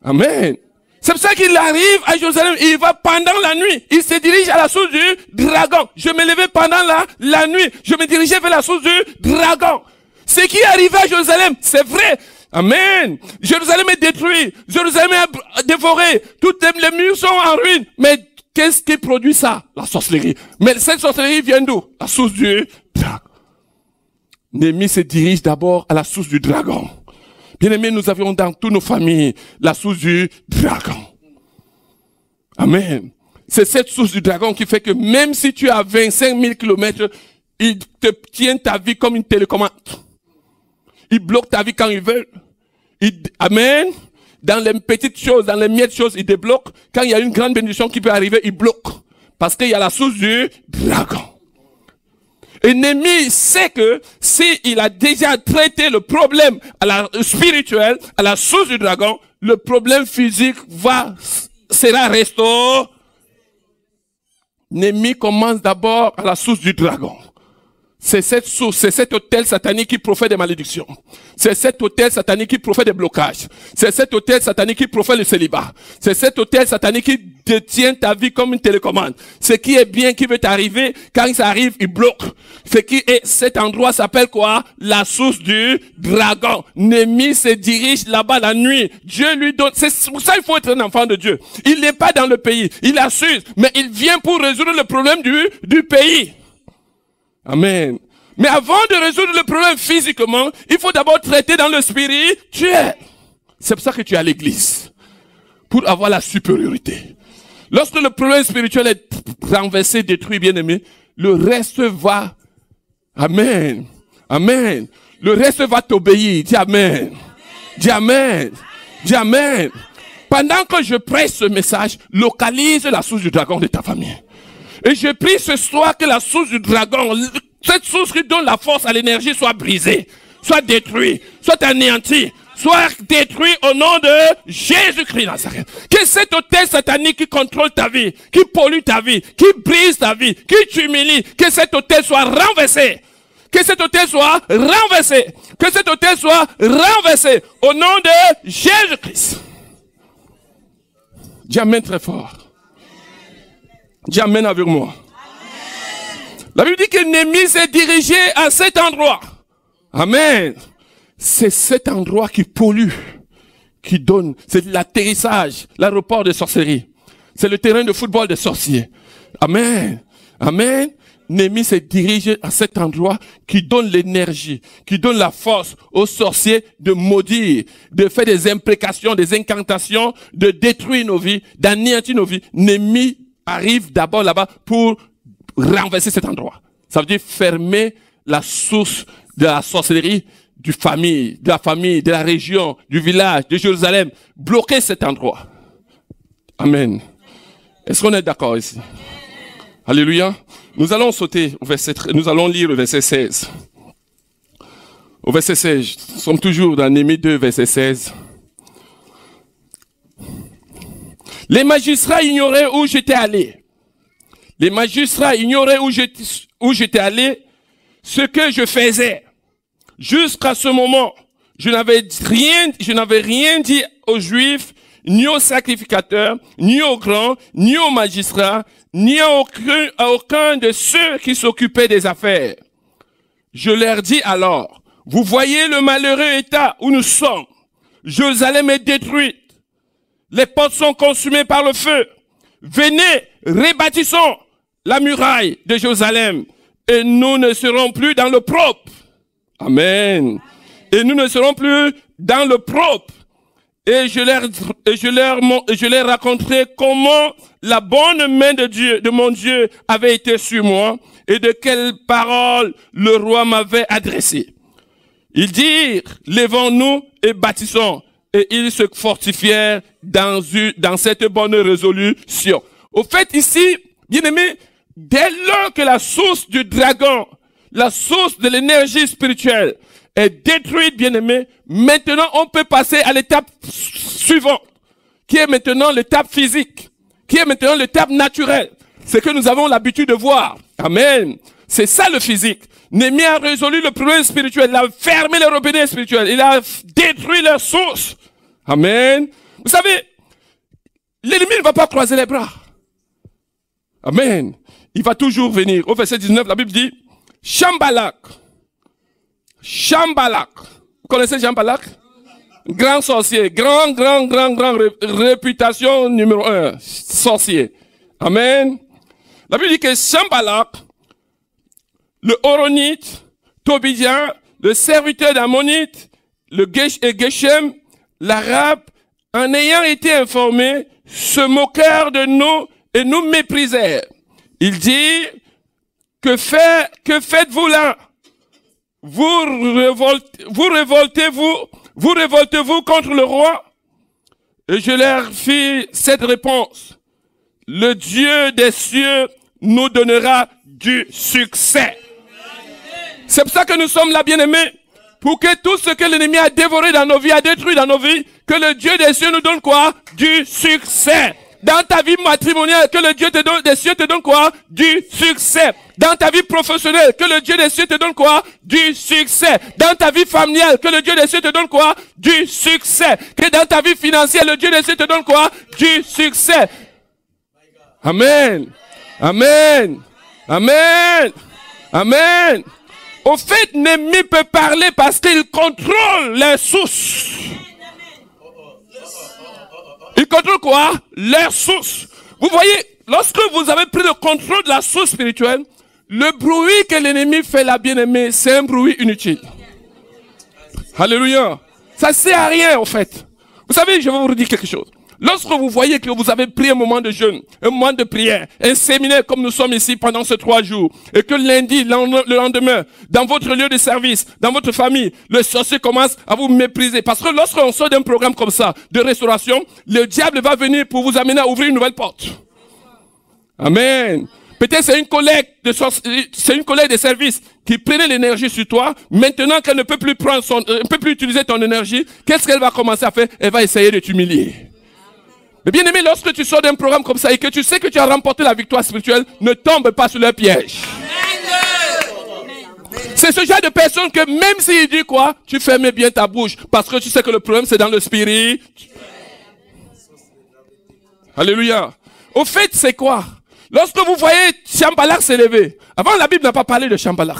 Amen. C'est pour ça qu'il arrive à Jérusalem, il va pendant la nuit, il se dirige à la source du dragon. Je me levais pendant la nuit, je me dirigeais vers la source du dragon. Ce qui est arrivé à Jérusalem, c'est vrai. Amen. Jérusalem est détruit, Jérusalem est dévoré, toutes les murs sont en ruine. Mais qu'est-ce qui produit ça? La sorcellerie. Mais cette sorcellerie vient d'où? La source du dragon. Néhémie se dirige d'abord à la source du dragon. Bien-aimés, nous avions dans toutes nos familles la source du dragon. Amen. C'est cette source du dragon qui fait que même si tu as 25 000 kilomètres, il te tient ta vie comme une télécommande. Il bloque ta vie quand il veut. Amen. Dans les petites choses, dans les miettes choses, il débloque. Quand il y a une grande bénédiction qui peut arriver, il bloque. Parce qu'il y a la source du dragon. Et Néhémie sait que s'il a déjà traité le problème à la spirituelle, à la source du dragon, le problème physique sera restauré. Néhémie commence d'abord à la source du dragon. C'est cette source, c'est cet autel satanique qui profère des malédictions. C'est cet autel satanique qui profère des blocages. C'est cet autel satanique qui profère le célibat. C'est cet autel satanique qui détient ta vie comme une télécommande. Ce qui est bien qui veut t'arriver, quand ça arrive, il bloque. Cet endroit s'appelle quoi? La source du dragon. Néhémie se dirige là-bas la nuit. Dieu lui donne, c'est pour ça qu'il faut être un enfant de Dieu. Il n'est pas dans le pays. Il assuse, mais il vient pour résoudre le problème du pays. Amen. Mais avant de résoudre le problème physiquement, il faut d'abord traiter dans le spirituel. C'est pour ça que tu es à l'église. Pour avoir la supériorité. Lorsque le problème spirituel est renversé, détruit, bien aimé, le reste va. Amen. Amen. Le reste va t'obéir. Dis amen. Dis amen. Dis amen. Pendant que je prêche ce message, localise la source du dragon de ta famille. Et je prie ce soir que la source du dragon, cette source qui donne la force à l'énergie, soit brisée, soit détruite, soit anéantie, soit détruite au nom de Jésus-Christ Nazareth. Que cet autel satanique qui contrôle ta vie, qui pollue ta vie, qui brise ta vie, qui t'humilie, que cet autel soit renversé. Que cet autel soit renversé. Que cet autel soit renversé au nom de Jésus-Christ. Dis amen très fort. Dis amen avec moi. Amen. La Bible dit que Néhémie s'est dirigé à cet endroit. Amen. C'est cet endroit qui pollue, qui donne, c'est l'atterrissage, l'aéroport de sorcellerie. C'est le terrain de football des sorciers. Amen. Amen. Néhémie s'est dirigé à cet endroit qui donne l'énergie, qui donne la force aux sorciers de maudire, de faire des imprécations, des incantations, de détruire nos vies, d'anéantir nos vies. Néhémie arrive d'abord là-bas pour renverser cet endroit. Ça veut dire fermer la source de la sorcellerie de la famille, de la région, du village, de Jérusalem. Bloquer cet endroit. Amen. Est-ce qu'on est d'accord ici? Alléluia. Nous allons sauter au verset, nous allons lire le verset 16. Au verset 16, nous sommes toujours dans Néhémie 2, verset 16. Les magistrats ignoraient où j'étais allé. Les magistrats ignoraient où j'étais allé, ce que je faisais. Jusqu'à ce moment, je n'avais rien dit aux Juifs, ni aux sacrificateurs, ni aux grands, ni aux magistrats, ni à aucun de ceux qui s'occupaient des affaires. Je leur dis alors, vous voyez le malheureux état où nous sommes. Jérusalem est détruite. Les portes sont consumées par le feu. Venez, rebâtissons la muraille de Jérusalem et nous ne serons plus dans le propre. Amen. Et nous ne serons plus dans le propre. Et je leur raconterai comment la bonne main de Dieu, de mon Dieu, avait été sur moi et de quelles paroles le roi m'avait adressé. Ils dirent, levons-nous et bâtissons. Et ils se fortifièrent dans cette bonne résolution. Au fait, ici, bien aimé, dès lors que la source du dragon, la source de l'énergie spirituelle est détruite, bien aimé, maintenant on peut passer à l'étape suivante, qui est maintenant l'étape physique, qui est maintenant l'étape naturelle. C'est que nous avons l'habitude de voir. Amen. C'est ça le physique. Néhémie a résolu le problème spirituel, il a fermé les robinets spirituels, il a détruit leur source. Amen. Vous savez, l'ennemi ne va pas croiser les bras. Amen. Il va toujours venir. Au verset 19, la Bible dit, Chambalak. Vous connaissez Chambalak? Grand sorcier, grand réputation numéro 1, sorcier. Amen. La Bible dit que Chambalak, le Horonite, Tobidien, le serviteur d'Ammonite, le Geshem, l'Arabe, en ayant été informés, se moquèrent de nous et nous méprisèrent. Il dit, que faites-vous là? Vous révoltez-vous contre le roi? Et je leur fis cette réponse. Le Dieu des cieux nous donnera du succès. C'est pour ça que nous sommes là, bien-aimés. Pour que tout ce que l'ennemi a dévoré dans nos vies, a détruit dans nos vies, que le Dieu des cieux nous donne quoi? Du succès. Dans ta vie matrimoniale, que le Dieu te donne, des cieux te donne quoi? Du succès. Dans ta vie professionnelle, que le Dieu des cieux te donne quoi? Du succès. Dans ta vie familiale, que le Dieu des cieux te donne quoi? Du succès. Que dans ta vie financière, le Dieu des cieux te donne quoi? Du succès. Amen. Amen. Amen. Amen. Au fait, l'ennemi peut parler parce qu'il contrôle les sources. Il contrôle quoi? Leurs sources. Vous voyez, lorsque vous avez pris le contrôle de la source spirituelle, le bruit que l'ennemi fait, la bien-aimée, c'est un bruit inutile. Alléluia. Ça ne sert à rien, en fait. Vous savez, je vais vous dire quelque chose. Lorsque vous voyez que vous avez pris un moment de jeûne, un moment de prière, un séminaire comme nous sommes ici pendant ces 3 jours, et que lundi, le lendemain, dans votre lieu de service, dans votre famille, le sorcier commence à vous mépriser. Parce que lorsqu'on sort d'un programme comme ça, de restauration, le diable va venir pour vous amener à ouvrir une nouvelle porte. Amen. Peut-être c'est une collègue de service qui prenait l'énergie sur toi. Maintenant qu'elle ne peut plus ne peut plus utiliser ton énergie, qu'est-ce qu'elle va commencer à faire? Elle va essayer de t'humilier. Mais bien aimé, lorsque tu sors d'un programme comme ça et que tu sais que tu as remporté la victoire spirituelle, ne tombe pas sur le piège. C'est ce genre de personne que même s'il dit quoi, tu fermes bien ta bouche parce que tu sais que le problème c'est dans le spirit. Alléluia. Au fait, c'est quoi? Lorsque vous voyez Sanballat s'élever, avant la Bible n'a pas parlé de Sanballat.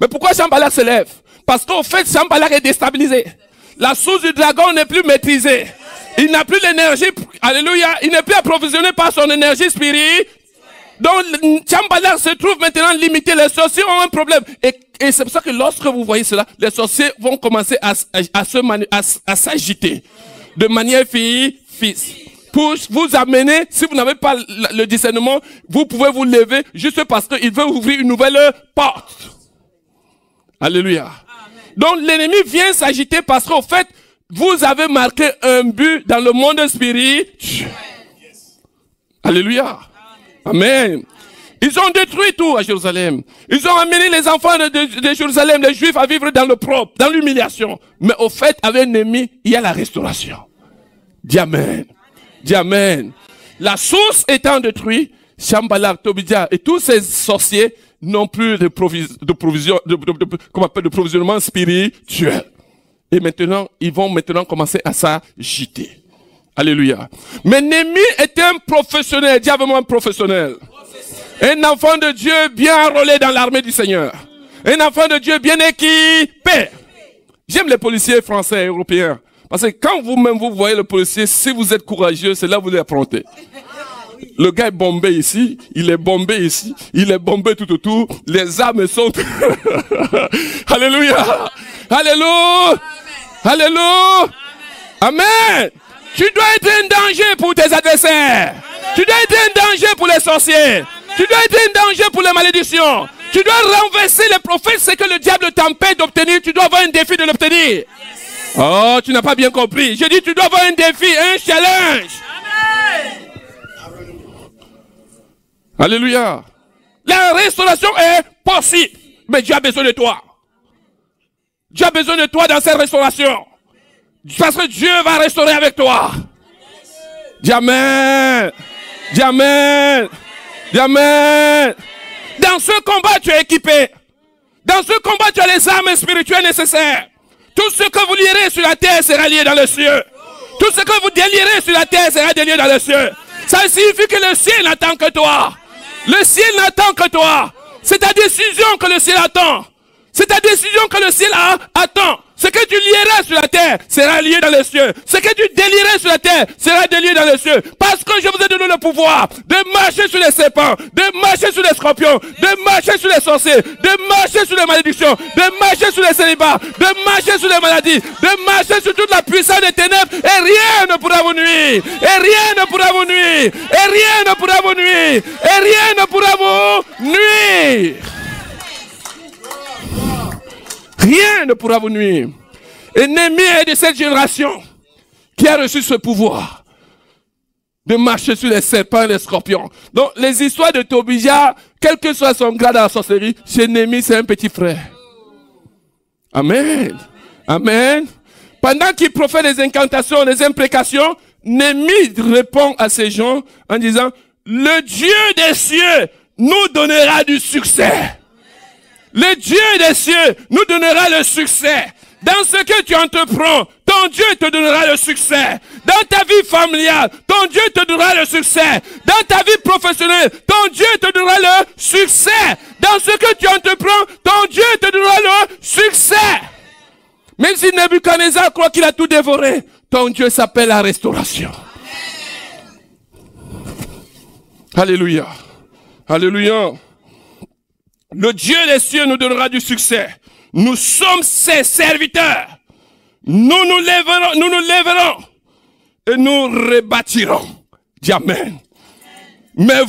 Mais pourquoi Sanballat s'élève? Parce qu'au fait, Sanballat est déstabilisé. La source du dragon n'est plus maîtrisée. Il n'a plus l'énergie, alléluia, il n'est plus approvisionné par son énergie spirituelle. Donc, Sanballat se trouve maintenant limité. Les sorciers ont un problème. Et c'est pour ça que lorsque vous voyez cela, les sorciers vont commencer à s'agiter de manière fils. Pour vous amener, si vous n'avez pas le discernement, vous pouvez vous lever juste parce qu'il veut ouvrir une nouvelle porte. Alléluia. Donc, l'ennemi vient s'agiter parce qu'au fait, vous avez marqué un but dans le monde spirituel. Alléluia. Amen. Ils ont détruit tout à Jérusalem. Ils ont amené les enfants de Jérusalem, les Juifs, à vivre dans le propre, dans l'humiliation. Mais au fait, avec l'ennemi, il y a la restauration. Dis Amen. Dis Amen. La source étant détruite, Sanballat, Tobia et tous ces sorciers n'ont plus de provisionnement spirituel. Et maintenant, ils vont commencer à s'agiter. Alléluia. Mais Néhémie était un professionnel, dis avec moi un professionnel. Un enfant de Dieu bien enrôlé dans l'armée du Seigneur. Un enfant de Dieu bien équipé. J'aime les policiers français et européens. Parce que quand vous-même vous voyez le policier, si vous êtes courageux, c'est là que vous l'apprendrez. Le gars est bombé ici, il est bombé ici, il est bombé tout autour, les armes sont... Alléluia. Alléluia. Alléluia. Amen. Tu dois être un danger pour tes adversaires. Tu dois être un danger pour les sorciers. Tu dois être un danger pour les malédictions. Tu dois renverser les prophètes, c'est que le diable t'empêche d'obtenir. Tu dois avoir un défi de l'obtenir. Oh, tu n'as pas bien compris. Je dis, tu dois avoir un défi, un challenge. Alléluia. La restauration est possible. Mais Dieu a besoin de toi. Dieu a besoin de toi dans cette restauration. Parce que Dieu va restaurer avec toi. Dis Amen. Dis Amen. Dis Amen. Dans ce combat, tu es équipé. Dans ce combat, tu as les armes spirituelles nécessaires. Tout ce que vous lierez sur la terre sera lié dans le ciel. Tout ce que vous délierez sur la terre sera délié dans le ciel. Ça signifie que le ciel n'attend que toi. Le ciel n'attend que toi. C'est ta décision que le ciel attend. C'est ta décision que le ciel attend. Ce que tu lieras sur la terre sera lié dans les cieux. Ce que tu délieras sur la terre sera délié dans les cieux. Parce que je vous ai donné le pouvoir de marcher sur les serpents, de marcher sur les scorpions, de marcher sur les sorciers, de marcher sur les malédictions, de marcher sur les célibats, de marcher sur les maladies, de marcher sur toute la puissance des ténèbres. Et rien ne pourra vous nuire. Et rien ne pourra vous nuire. Et rien ne pourra vous nuire. Et rien ne pourra vous nuire. Rien ne pourra vous nuire. Et Néhémie est de cette génération qui a reçu ce pouvoir de marcher sur les serpents et les scorpions. Donc, les histoires de Tobia, quel que soit son grade à la sorcellerie, chez Néhémie, c'est un petit frère. Amen. Amen. Pendant qu'il profère des incantations, des imprécations, Néhémie répond à ces gens en disant, le Dieu des cieux nous donnera du succès. Le Dieu des cieux nous donnera le succès. Dans ce que tu entreprends, ton Dieu te donnera le succès. Dans ta vie familiale, ton Dieu te donnera le succès. Dans ta vie professionnelle, ton Dieu te donnera le succès. Dans ce que tu entreprends, ton Dieu te donnera le succès. Même si Nebuchadnezzar croit qu'il a tout dévoré, ton Dieu s'appelle la restauration. Alléluia. Alléluia. Le Dieu des cieux nous donnera du succès. Nous sommes ses serviteurs. Nous nous lèverons et nous rebâtirons. Dis Amen. Mais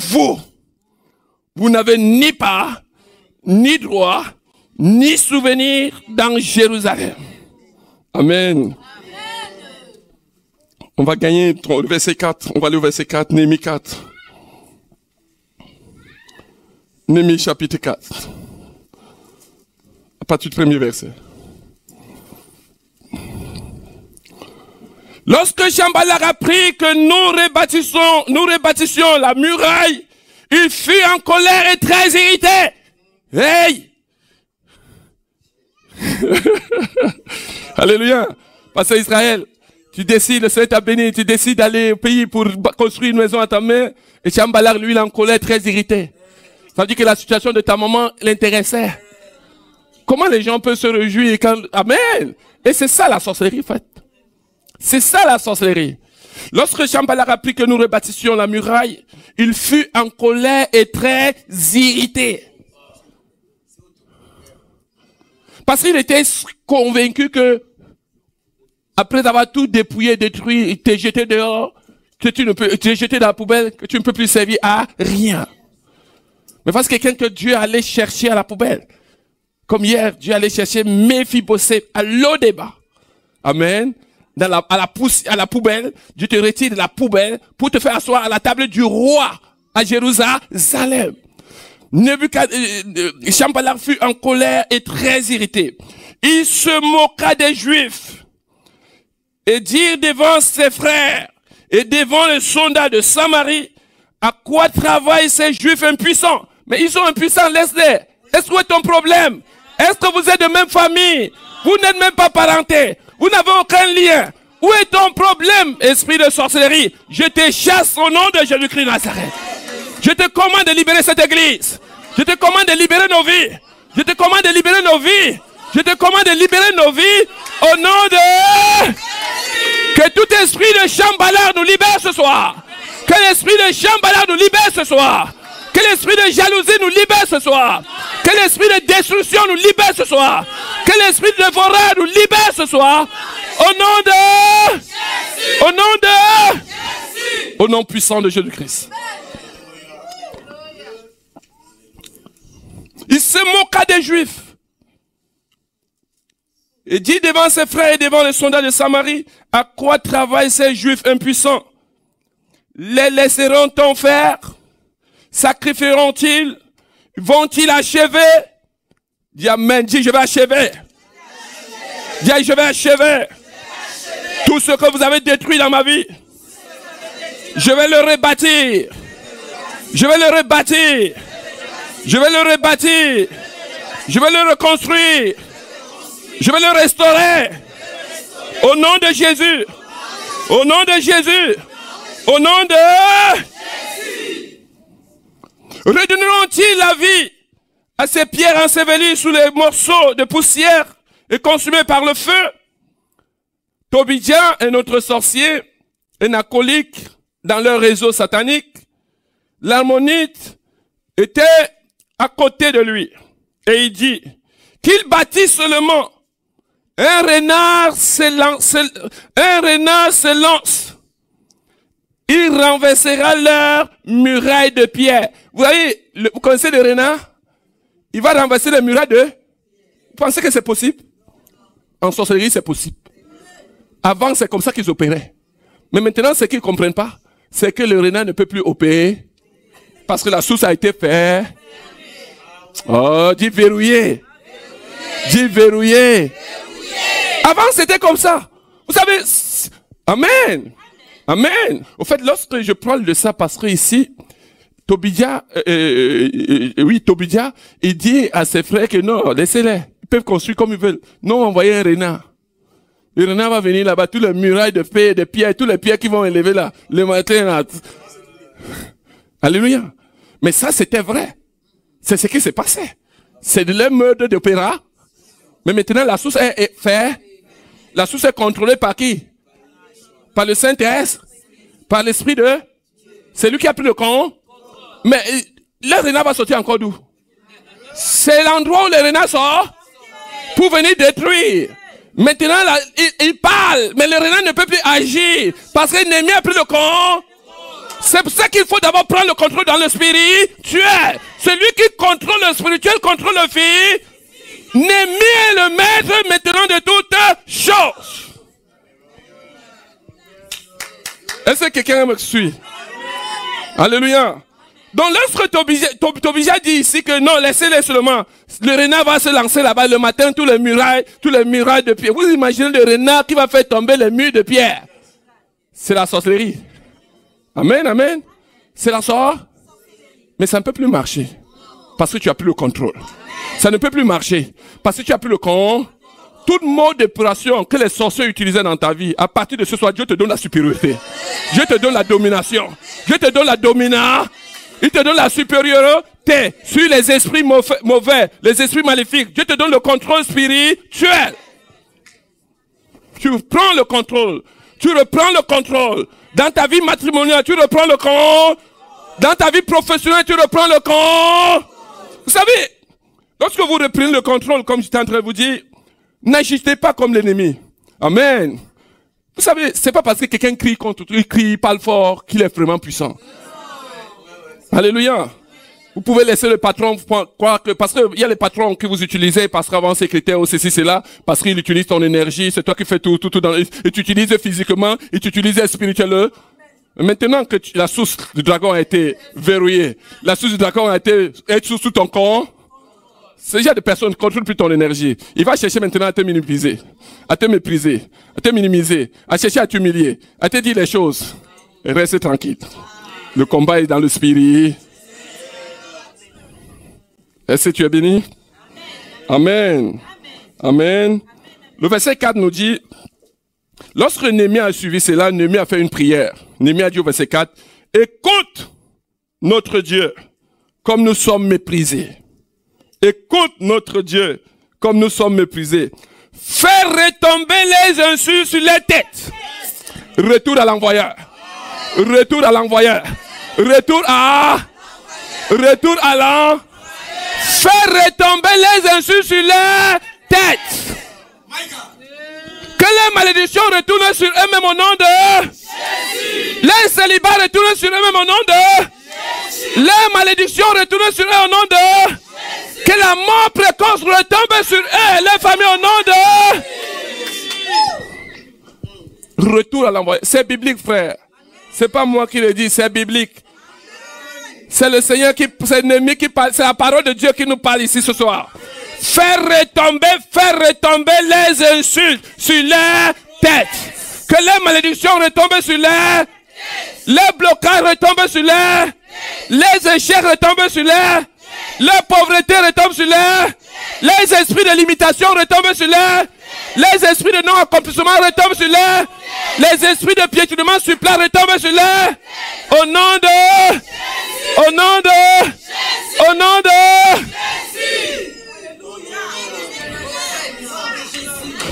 vous n'avez ni part, ni droit, ni souvenir dans Jérusalem. Amen. On va gagner le verset 4. On va aller au verset 4, Néhémie 4. Néhémie chapitre 4. À partir du premier verset. Lorsque Sanballat apprit que nous rebâtissions la muraille, il fut en colère et très irrité. Hey! Alléluia. Pasteur Israël, tu décides, le Seigneur t'a béni, tu décides d'aller au pays pour construire une maison à ta main, et Sanballat, lui, il est en colère, très irrité. Ça veut dire que la situation de ta maman l'intéressait. Comment les gens peuvent se réjouir quand... Amen. Et c'est ça la sorcellerie, en fait. C'est ça la sorcellerie. Lorsque Sanballat apprit que nous rebâtissions la muraille, il fut en colère et très irrité. Parce qu'il était convaincu que, après avoir tout dépouillé, détruit, il t'est jeté dehors, que tu es jeté dans la poubelle, que tu ne peux plus servir à rien. Mais parce que quelqu'un que Dieu allait chercher à la poubelle. Comme hier, Dieu allait chercher Méphibosheth à Lodébar. Amen. À la poubelle, Dieu te retire de la poubelle pour te faire asseoir à la table du roi à Jérusalem. Sanballat fut en colère et très irrité. Il se moqua des Juifs et dit devant ses frères et devant les soldats de Samarie, à quoi travaillent ces Juifs impuissants? Mais ils sont impuissants, laisse-les. Est-ce que c'est ton problème? Est-ce que vous êtes de même famille? Vous n'êtes même pas parentés. Vous n'avez aucun lien. Où est ton problème, esprit de sorcellerie? Je te chasse au nom de Jésus-Christ de Nazareth. Je te commande de libérer cette église. Je te commande de libérer nos vies. Je te commande de libérer nos vies. Je te commande de libérer nos vies au nom de... Que tout esprit de Sanballat nous libère ce soir. Que l'esprit de Sanballat nous libère ce soir. Que l'esprit de jalousie nous libère ce soir. Que l'esprit de destruction nous libère ce soir. Que l'esprit de dévoreur nous libère ce soir. Au nom de... Jésus. Au nom de... Jésus. Au nom puissant de Jésus-Christ. Il se moqua des Juifs. Et dit devant ses frères et devant les soldats de Samarie, à quoi travaillent ces Juifs impuissants? Les laisseront-on faire? Sacrifieront-ils? Vont-ils achever? Dis Amen, dis je vais achever. Dis je vais achever. Tout ce que vous avez détruit dans ma vie, je vais le rebâtir. Je vais le rebâtir. Je vais le rebâtir. Je vais le reconstruire. Je vais le restaurer. Au nom de Jésus. Au nom de Jésus. Au nom de Jésus. Redonneront-ils la vie à ces pierres ensevelies sous les morceaux de poussière et consumées par le feu? Tobidien est notre sorcier, un acolyte dans leur réseau satanique. L'harmonite était à côté de lui. Et il dit qu'il bâtit seulement. Un renard se lance. Il renversera leur muraille de pierre. Vous voyez, vous connaissez le renard? Il va renverser les murailles de... Vous pensez que c'est possible? En sorcellerie, c'est possible. Avant, c'est comme ça qu'ils opéraient. Mais maintenant, ce qu'ils ne comprennent pas, c'est que le renard ne peut plus opérer. Parce que la source a été faite. Oh, dis verrouillé. Dis verrouillé. Avant, c'était comme ça. Vous savez, amen. Amen. Au fait, lorsque je parle de ça, parce que ici, Tobia, il dit à ses frères que non, laissez-les. Ils peuvent construire comme ils veulent. Non, envoyez un renard. Le renard va venir là-bas, tous les murailles de pierres, tous les pierres qui vont élever là, le matin là. Alléluia. Mais ça, c'était vrai. C'est ce qui s'est passé. C'est de leur mode d'opéra. Mais maintenant, la source est faite. La source est contrôlée par qui? Par le Saint-Esprit? Par l'Esprit de? C'est lui qui a pris le compte. Mais le renard va sortir encore d'où? C'est l'endroit où le renard sort pour venir détruire. Maintenant, là, il parle, mais le renard ne peut plus agir parce que Néhémie a pris le compte. C'est pour ça qu'il faut d'abord prendre le contrôle dans le spirituel. Celui qui contrôle le spirituel contrôle le physique. Néhémie est le maître maintenant de toutes choses. Est-ce que quelqu'un me suit? Alléluia. Donc lorsque Tobia dit ici que non, laissez-les seulement. Le renard va se lancer là-bas le matin, tous les murailles de pierre. Vous imaginez le renard qui va faire tomber les murs de pierre? C'est la sorcellerie. Amen, amen. C'est la sorte. Mais ça ne peut plus marcher. Parce que tu n'as plus le contrôle. Ça ne peut plus marcher. Parce que tu n'as plus le contrôle. Tout mode d'épuration que les sorciers utilisaient dans ta vie, à partir de ce soir, Dieu te donne la supériorité. Dieu te donne la domination. Dieu te donne la domination. Il te donne la supériorité sur les esprits mauvais, les esprits maléfiques. Dieu te donne le contrôle spirituel. Tu prends le contrôle. Tu reprends le contrôle. Dans ta vie matrimoniale, tu reprends le contrôle. Dans ta vie professionnelle, tu reprends le contrôle. Vous savez, lorsque vous reprenez le contrôle, comme j'étais en train de vous dire, n'agissez pas comme l'ennemi. Amen. Vous savez, c'est pas parce que quelqu'un crie contre toi, il crie, parle fort, qu'il est vraiment puissant. Alléluia. Vous pouvez laisser le patron croire que, parce qu'il y a les patrons que vous utilisez, parce qu'avant secrétaire ou ceci, cela, parce qu'il utilise ton énergie, c'est toi qui fais tout et tu utilises physiquement, et tu utilises spirituellement. Maintenant que la source du dragon a été verrouillée, la source du dragon a été sous ton corps, ce genre de personne ne contrôle plus ton énergie. Il va chercher maintenant à te minimiser, à te mépriser, à te minimiser, à chercher à t'humilier, à te dire les choses. Et reste tranquille. Le combat est dans le spirit. Est-ce que tu es béni? Amen. Amen. Le verset 4 nous dit, lorsque Néhémie a suivi cela, Néhémie a fait une prière. Néhémie a dit au verset 4, écoute notre Dieu comme nous sommes méprisés. Écoute notre Dieu comme nous sommes méprisés. Fais retomber les insultes sur les têtes. Retour à l'envoyeur. Retour à l'envoyeur. Retour à l'envoyeur. Fais retomber les insultes sur les têtes. Que les malédictions retournent sur eux-mêmes au nom de Jésus. Les célibats retournent sur eux-mêmes au nom de Jésus. Les malédictions retournent sur eux au nom de Jésus. Que la mort précoce retombe sur eux, les familles au nom de Retour à l'envoyeur. C'est biblique, frère. C'est pas moi qui le dis, c'est biblique. C'est le Seigneur c'est l'ennemi qui parle, c'est la parole de Dieu qui nous parle ici ce soir. Faire retomber les insultes sur les têtes. Que les malédictions retombent sur les blocages retombent sur les échecs retombent sur la pauvreté retombe sur les esprits de limitation retombent sur les esprits de non-accomplissement retombent sur les esprits de piétinement sur plat retombent sur au nom de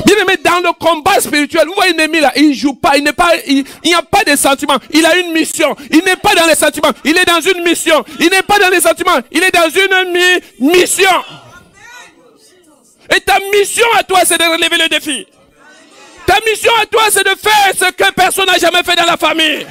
bien aimé, dans le combat spirituel, vous voyez Néhémie là, il ne joue pas, il n'y a pas de sentiments, il a une mission, il n'est pas dans les sentiments, il est dans une mission, il n'est pas dans les sentiments, il est dans une mission. Et ta mission à toi, c'est de relever le défi. Ta mission à toi, c'est de faire ce que personne n'a jamais fait dans la famille.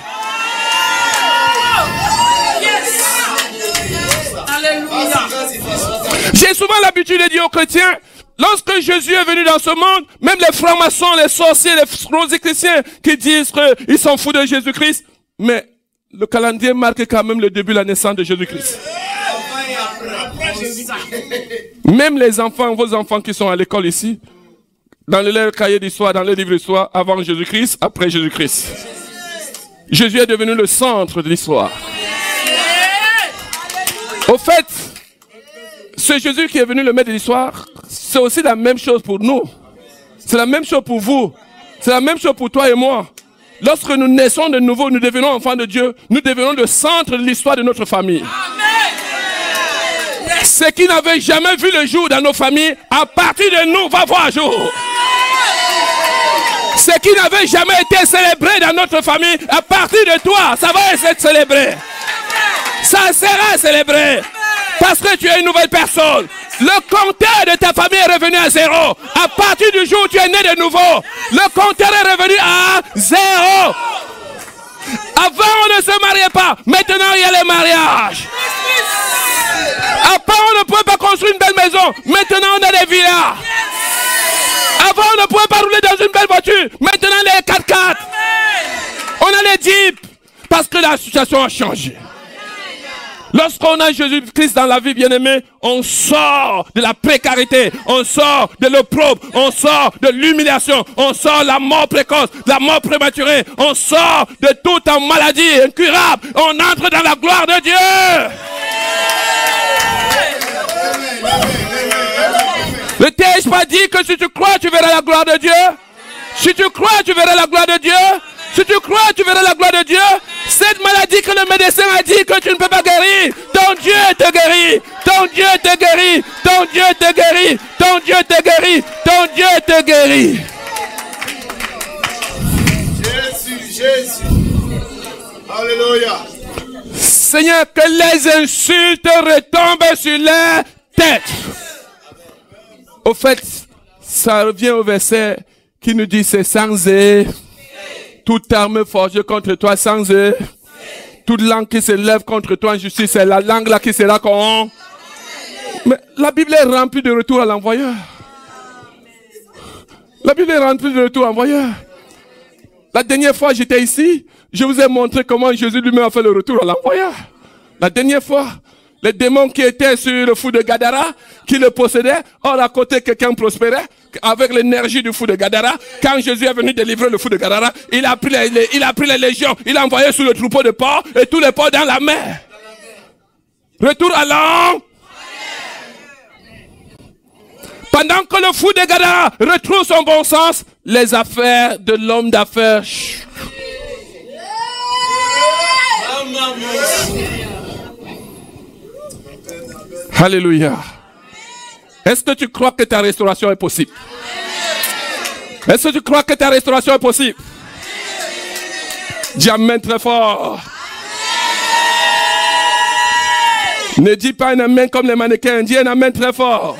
J'ai souvent l'habitude de dire aux chrétiens, lorsque Jésus est venu dans ce monde, même les francs-maçons, les sorciers, les rosicruciens qui disent qu'ils s'en foutent de Jésus-Christ, mais le calendrier marque quand même le début de la naissance de Jésus-Christ. Même les enfants, vos enfants qui sont à l'école ici, dans leur cahier d'histoire, dans les livres d'histoire, avant Jésus-Christ, après Jésus-Christ. Jésus est devenu le centre de l'histoire. Au fait, ce Jésus qui est venu le maître de l'histoire, c'est aussi la même chose pour nous. C'est la même chose pour vous. C'est la même chose pour toi et moi. Lorsque nous naissons de nouveau, nous devenons enfants de Dieu, nous devenons le centre de l'histoire de notre famille. Ce qui n'avait jamais vu le jour dans nos familles, à partir de nous, va voir jour. Ce qui n'avait jamais été célébré dans notre famille, à partir de toi, ça va être célébré. Ça sera célébré. Parce que tu es une nouvelle personne. Le compteur de ta famille est revenu à zéro. À partir du jour où tu es né de nouveau, le compteur est revenu à zéro. Avant, on ne se mariait pas. Maintenant, il y a les mariages. Avant, on ne pouvait pas construire une belle maison. Maintenant, on a des villas. Avant, on ne pouvait pas rouler dans une belle voiture. Maintenant, les 4x4. On a les Jeeps. Parce que la situation a changé. Lorsqu'on a Jésus-Christ dans la vie, bien-aimé, on sort de la précarité, on sort de l'opprobre, on sort de l'humiliation, on sort de la mort précoce, de la mort prématurée, on sort de toute maladie incurable, on entre dans la gloire de Dieu. Ne t'ai-je pas dit que si tu crois, tu verras la gloire de Dieu? Si tu crois, tu verras la gloire de Dieu. Si tu crois, tu verras la gloire de Dieu. Cette maladie que le médecin a dit que tu ne peux pas guérir, ton Dieu te guérit. Ton Dieu te guérit. Ton Dieu te guérit. Ton Dieu te guérit. Ton Dieu te guérit. Jésus. Alléluia. Seigneur, que les insultes retombent sur les têtes. Au fait, ça revient au verset qui nous dit c'est sans et toute arme forgée contre toi sans eux. Toute langue qui se lève contre toi en justice, c'est la langue là qui sera con. Mais la Bible est remplie de retour à l'envoyeur. La Bible est remplie de retour à l'envoyeur. La dernière fois j'étais ici, je vous ai montré comment Jésus lui-même a fait le retour à l'envoyeur. La dernière fois, les démons qui étaient sur le fou de Gadara, qui le possédaient, or à côté quelqu'un prospérait, avec l'énergie du fou de Gadara. Quand Jésus est venu délivrer le fou de Gadara, il a pris les légions, il a envoyé sur le troupeau de porcs et tous les porcs dans la mer. Retour à l'an. Pendant que le fou de Gadara retrouve son bon sens, les affaires de l'homme d'affaires. Alléluia. Est-ce que tu crois que ta restauration est possible? Est-ce que tu crois que ta restauration est possible? Dis amen très fort. Ne dis pas un amen comme les mannequins. Dis un amen très fort.